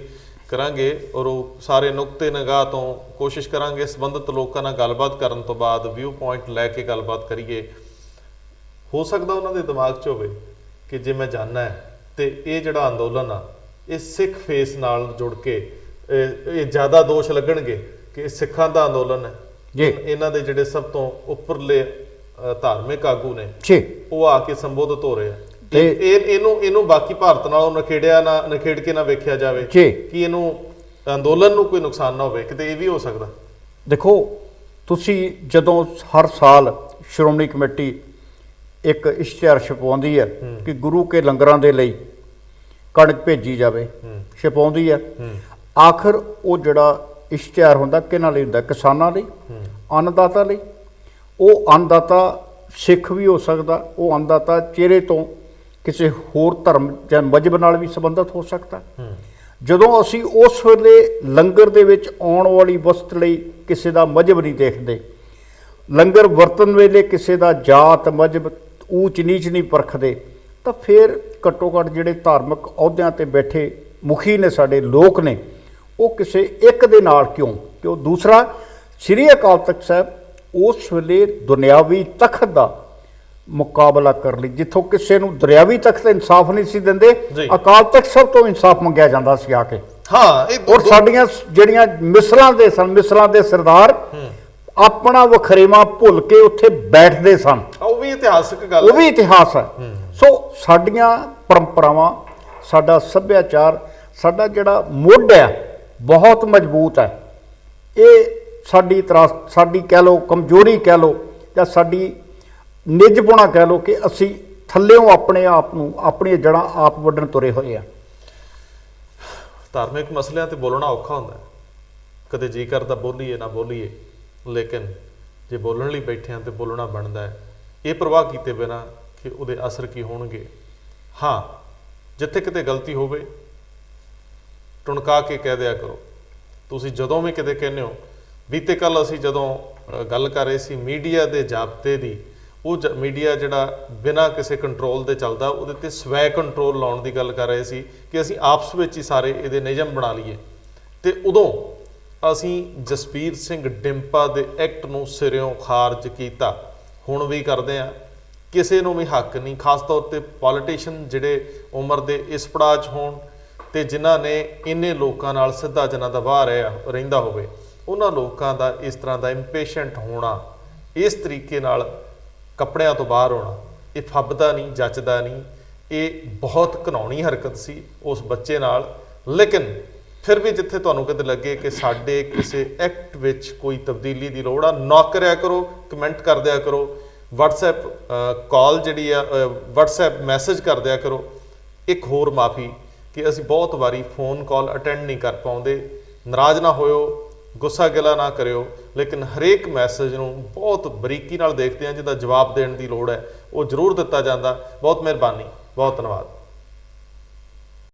ਕਰਾਂਗੇ ਔਰ ਉਹ ਸਾਰੇ ਨੁਕਤੇ ਨਿਗਾਹ ਤੋਂ ਕੋਸ਼ਿਸ਼ ਕਰਾਂਗੇ ਸੰਬੰਧਿਤ ਲੋਕਾਂ ਨਾਲ ਗੱਲਬਾਤ ਕਰਨ ਤੋਂ ਬਾਅਦ ਵਿਊ ਪੁਆਇੰਟ ਲੈ ਕੇ ਗੱਲਬਾਤ ਕਰੀਏ। ਹੋ ਸਕਦਾ ਉਹਨਾਂ ਦੇ ਦਿਮਾਗ 'ਚ ਹੋਵੇ ਕਿ ਜੇ ਮੈਂ ਜਾਣਾ ਹੈ ਤੇ ਇਹ ਜਿਹੜਾ ਅੰਦੋਲਨ ਆ ਇਹ ਸਿੱਖ ਫੇਸ ਨਾਲ ਜੁੜ ਕੇ ਇਹ ਜ਼ਿਆਦਾ ਦੋਸ਼ ਲੱਗਣਗੇ ਕਿ ਇਹ ਸਿੱਖਾਂ ਦਾ ਅੰਦੋਲਨ ਹੈ ਜੀ, ਇਹਨਾਂ ਦੇ ਜਿਹੜੇ ਸਭ ਤੋਂ ਉੱਪਰਲੇ ਧਾਰਮਿਕ ਆਗੂ ਨੇ ਉਹ ਆ ਕੇ ਸੰਬੋਧਿਤ ਹੋ ਰਹੇ ਆ, ਤੇ ਇਹਨੂੰ ਬਾਕੀ ਭਾਰਤ ਨਾਲੋਂ ਨਖੇੜ ਕੇ ਨਾ ਵੇਖਿਆ ਜਾਵੇ ਕਿ ਇਹਨੂੰ ਅੰਦੋਲਨ ਨੂੰ ਕੋਈ ਨੁਕਸਾਨ ਨਾ ਹੋਵੇ, ਕਿਤੇ ਇਹ ਵੀ ਹੋ ਸਕਦਾ। ਦੇਖੋ ਤੁਸੀਂ ਜਦੋਂ ਹਰ ਸਾਲ ਸ਼੍ਰੋਮਣੀ ਕਮੇਟੀ ਇੱਕ ਇਸ਼ਤਿਹਾਰ ਛਪਾਉਂਦੀ ਹੈ ਕਿ ਗੁਰੂ ਕੇ ਲੰਗਰਾਂ ਦੇ ਲਈ ਕਣਕ ਭੇਜੀ ਜਾਵੇ, ਛਪਾਉਂਦੀ ਹੈ, ਆਖਰ ਉਹ ਜਿਹੜਾ ਇਸ਼ਤਿਹਾਰ ਹੁੰਦਾ ਕਿਹਨਾਂ ਲਈ ਹੁੰਦਾ? ਕਿਸਾਨਾਂ ਲਈ, ਅੰਨਦਾਤਾ ਲਈ। ਉਹ ਅੰਨਦਾਤਾ ਸਿੱਖ ਵੀ ਹੋ ਸਕਦਾ, ਉਹ ਅੰਨਦਾਤਾ ਚਿਹਰੇ ਤੋਂ ਕਿਸੇ ਹੋਰ ਧਰਮ ਜਾਂ ਮਜ਼ਹਬ ਨਾਲ ਵੀ ਸੰਬੰਧਿਤ ਹੋ ਸਕਦਾ। ਜਦੋਂ ਅਸੀਂ ਉਸ ਵੇਲੇ ਲੰਗਰ ਦੇ ਵਿੱਚ ਆਉਣ ਵਾਲੀ ਵਸਤ ਲਈ ਕਿਸੇ ਦਾ ਮਜ਼ਹਬ ਨਹੀਂ ਦੇਖਦੇ, ਲੰਗਰ ਵਰਤਨ ਵੇਲੇ ਕਿਸੇ ਦਾ ਜਾਤ ਮਜ਼ਹਬ ਊਚ ਨੀਚ ਨਹੀਂ ਪਰਖਦੇ, ਤਾਂ ਫਿਰ ਘੱਟੋ ਘੱਟ ਜਿਹੜੇ ਧਾਰਮਿਕ ਅਹੁਦਿਆਂ ਤੇ ਬੈਠੇ ਮੁਖੀ ਨੇ, ਸਾਡੇ ਲੋਕ ਨੇ, ਉਹ ਕਿਸੇ ਇੱਕ ਦੇ ਨਾਲ ਕਿਉਂ ਦੂਸਰਾ ਸ੍ਰੀ ਅਕਾਲ ਤਖਤ ਸਾਹਿਬ ਉਸ ਵੇਲੇ ਦੁਨਿਆਵੀ ਤਖਤ ਦਾ ਮੁਕਾਬਲਾ ਕਰ ਲਈ। ਜਿੱਥੋਂ ਕਿਸੇ ਨੂੰ ਦਰਿਆਵੀ ਤਖਤ ਇਨਸਾਫ ਨਹੀਂ ਸੀ ਦਿੰਦੇ, ਜੀ। ਅਕਾਲ ਤਖਤ ਸਭ ਤੋਂ ਇਨਸਾਫ ਮੰਗਿਆ ਜਾਂਦਾ ਸੀ ਆ ਕੇ। ਹਾਂ, ਇਹ ਔਰ ਸਾਡੀਆਂ ਜਿਹੜੀਆਂ ਮਿਸਲਾਂ ਦੇ ਸਰਦਾਰ ਆਪਣਾ ਵਖਰੇਵਾ ਭੁੱਲ ਕੇ ਉੱਥੇ ਬੈਠਦੇ ਸਨ। ਉਹ ਵੀ ਇਤਿਹਾਸਕ ਗੱਲ ਉਹ ਵੀ ਇਤਿਹਾਸ ਹੈ। ਸੋ ਸਾਡੀਆਂ ਪਰੰਪਰਾਵਾਂ, ਸਾਡਾ ਸੱਭਿਆਚਾਰ, ਸਾਡਾ ਜਿਹੜਾ ਮੁੱਢ ਹੈ ਬਹੁਤ ਮਜ਼ਬੂਤ ਹੈ। ਇਹ ਸਾਡੀ ਕਹਿ ਲਓ ਕਮਜ਼ੋਰੀ ਕਹਿ ਲਓ ਜਾਂ ਸਾਡੀ ਨਿੱਜਪੁਣਾ ਕਹਿ ਲਓ ਕਿ ਅਸੀਂ ਥੱਲਿਓਂ ਆਪਣੇ ਆਪ ਨੂੰ ਆਪਣੀਆਂ ਜੜ੍ਹਾਂ ਆਪ ਵੱਢਣ ਤੁਰੇ ਹੋਏ ਆ। ਧਾਰਮਿਕ ਮਸਲਿਆਂ ਤੇ ਬੋਲਣਾ ਔਖਾ ਹੁੰਦਾ ਹੈ। ਕਦੇ ਜੀ ਕਰਦਾ ਬੋਲੀਏ ਨਾ ਬੋਲੀਏ, ਲੇਕਿਨ ਜੇ ਬੋਲਣ ਲਈ ਬੈਠੇ ਹਾਂ ਤੇ ਬੋਲਣਾ ਬਣਦਾ ਹੈ, ਇਹ ਪ੍ਰਵਾਹ ਕੀਤੇ ਬਿਨਾਂ ਕਿ ਉਹਦੇ ਅਸਰ ਕੀ ਹੋਣਗੇ। ਹਾਂ, ਜਿੱਥੇ ਕਿਤੇ ਗਲਤੀ ਹੋਵੇ ਟੁਣਕਾ ਕੇ ਕਹਿ ਦਿਆ ਕਰੋ। ਤੁਸੀਂ ਜਦੋਂ ਵੀ ਕਿਤੇ ਕਹਿੰਦੇ ਹੋ, ਬੀਤੇ ਕੱਲ ਅਸੀਂ ਜਦੋਂ ਗੱਲ ਕਰ ਰਹੇ ਸੀ ਮੀਡੀਆ ਦੇ ਜ਼ਾਬਤੇ ਦੀ, ਉਹ ਮੀਡੀਆ ਜਿਹੜਾ ਬਿਨਾਂ ਕਿਸੇ ਕੰਟਰੋਲ ਦੇ ਚੱਲਦਾ, ਉਹਦੇ ਤੇ ਸਵੈ ਕੰਟਰੋਲ ਲਾਉਣ ਦੀ ਗੱਲ ਕਰ ਰਹੇ ਸੀ ਕਿ ਅਸੀਂ ਆਪਸ ਵਿੱਚ ਹੀ ਸਾਰੇ ਇਹਦੇ ਨਿਯਮ ਬਣਾ ਲਈਏ। ਤੇ ਉਦੋਂ ਅਸੀਂ ਜਸਬੀਰ ਸਿੰਘ ਡਿੰਪਾ ਦੇ ਐਕਟ ਨੂੰ ਸਿਰਿਓਂ ਖਾਰਜ ਕੀਤਾ, ਹੁਣ ਵੀ ਕਰਦੇ ਆ। ਕਿਸੇ ਨੂੰ ਵੀ ਹੱਕ ਨਹੀਂ, ਖਾਸ ਤੌਰ ਤੇ ਪੋਲੀਟੀਸ਼ੀਅਨ ਜਿਹੜੇ ਉਮਰ ਦੇ ਇਸ ਪੜਾਅ 'ਚ ਹੋਣ ਤੇ ਜਿਨ੍ਹਾਂ ਨੇ ਇੰਨੇ ਲੋਕਾਂ ਨਾਲ ਸਿੱਧਾ ਜਿਨ੍ਹਾਂ ਦਾ ਵਾਹ ਰਹਿੰਦਾ ਹੋਵੇ, ਉਹਨਾਂ ਲੋਕਾਂ ਦਾ ਇਸ ਤਰ੍ਹਾਂ ਦਾ ਇੰਪੇਸ਼ੈਂਟ ਹੋਣਾ, ਇਸ ਤਰੀਕੇ ਨਾਲ ਕੱਪੜਿਆਂ ਤੋਂ ਬਾਹਰ ਹੋਣਾ, ਇਹ ਫੱਬਦਾ ਨਹੀਂ, ਜੱਚਦਾ ਨਹੀਂ। ਇਹ ਬਹੁਤ ਘਿਨਾਉਣੀ ਹਰਕਤ ਸੀ ਉਸ ਬੱਚੇ ਨਾਲ। ਲੇਕਿਨ ਫਿਰ ਵੀ ਜਿੱਥੇ ਤੁਹਾਨੂੰ ਕਿਤੇ ਲੱਗੇ ਕਿ ਸਾਡੇ ਕਿਸੇ ਐਕਟ ਵਿੱਚ ਕੋਈ ਤਬਦੀਲੀ ਦੀ ਲੋੜ ਆ, ਨੋਕ ਕਰਿਆ ਕਰੋ, ਕਮੈਂਟ ਕਰ ਦਿਆ ਕਰੋ, WhatsApp ਕਾਲ ਜਿਹੜੀ ਆ, WhatsApp ਮੈਸੇਜ ਕਰ ਦਿਆ ਕਰੋ। ਇੱਕ ਹੋਰ ਮਾਫੀ ਕਿ ਅਸੀਂ ਬਹੁਤ ਵਾਰੀ ਫੋਨ ਕਾਲ ਅਟੈਂਡ ਨਹੀਂ ਕਰ ਪਾਉਂਦੇ, ਨਾਰਾਜ਼ ਨਾ ਹੋਇਓ, ਗੁੱਸਾ ਗਿਲਾ ਨਾ ਕਰਿਓ, ਲੇਕਿਨ ਹਰੇਕ ਮੈਸੇਜ ਨੂੰ ਬਹੁਤ ਬਰੀਕੀ ਨਾਲ ਦੇਖਦੇ ਹਾਂ। ਜਿਹਦਾ ਜਵਾਬ ਦੇਣ ਦੀ ਲੋੜ ਹੈ ਉਹ ਜ਼ਰੂਰ ਦਿੱਤਾ ਜਾਂਦਾ। ਬਹੁਤ ਮਿਹਰਬਾਨੀ, ਬਹੁਤ ਧੰਨਵਾਦ।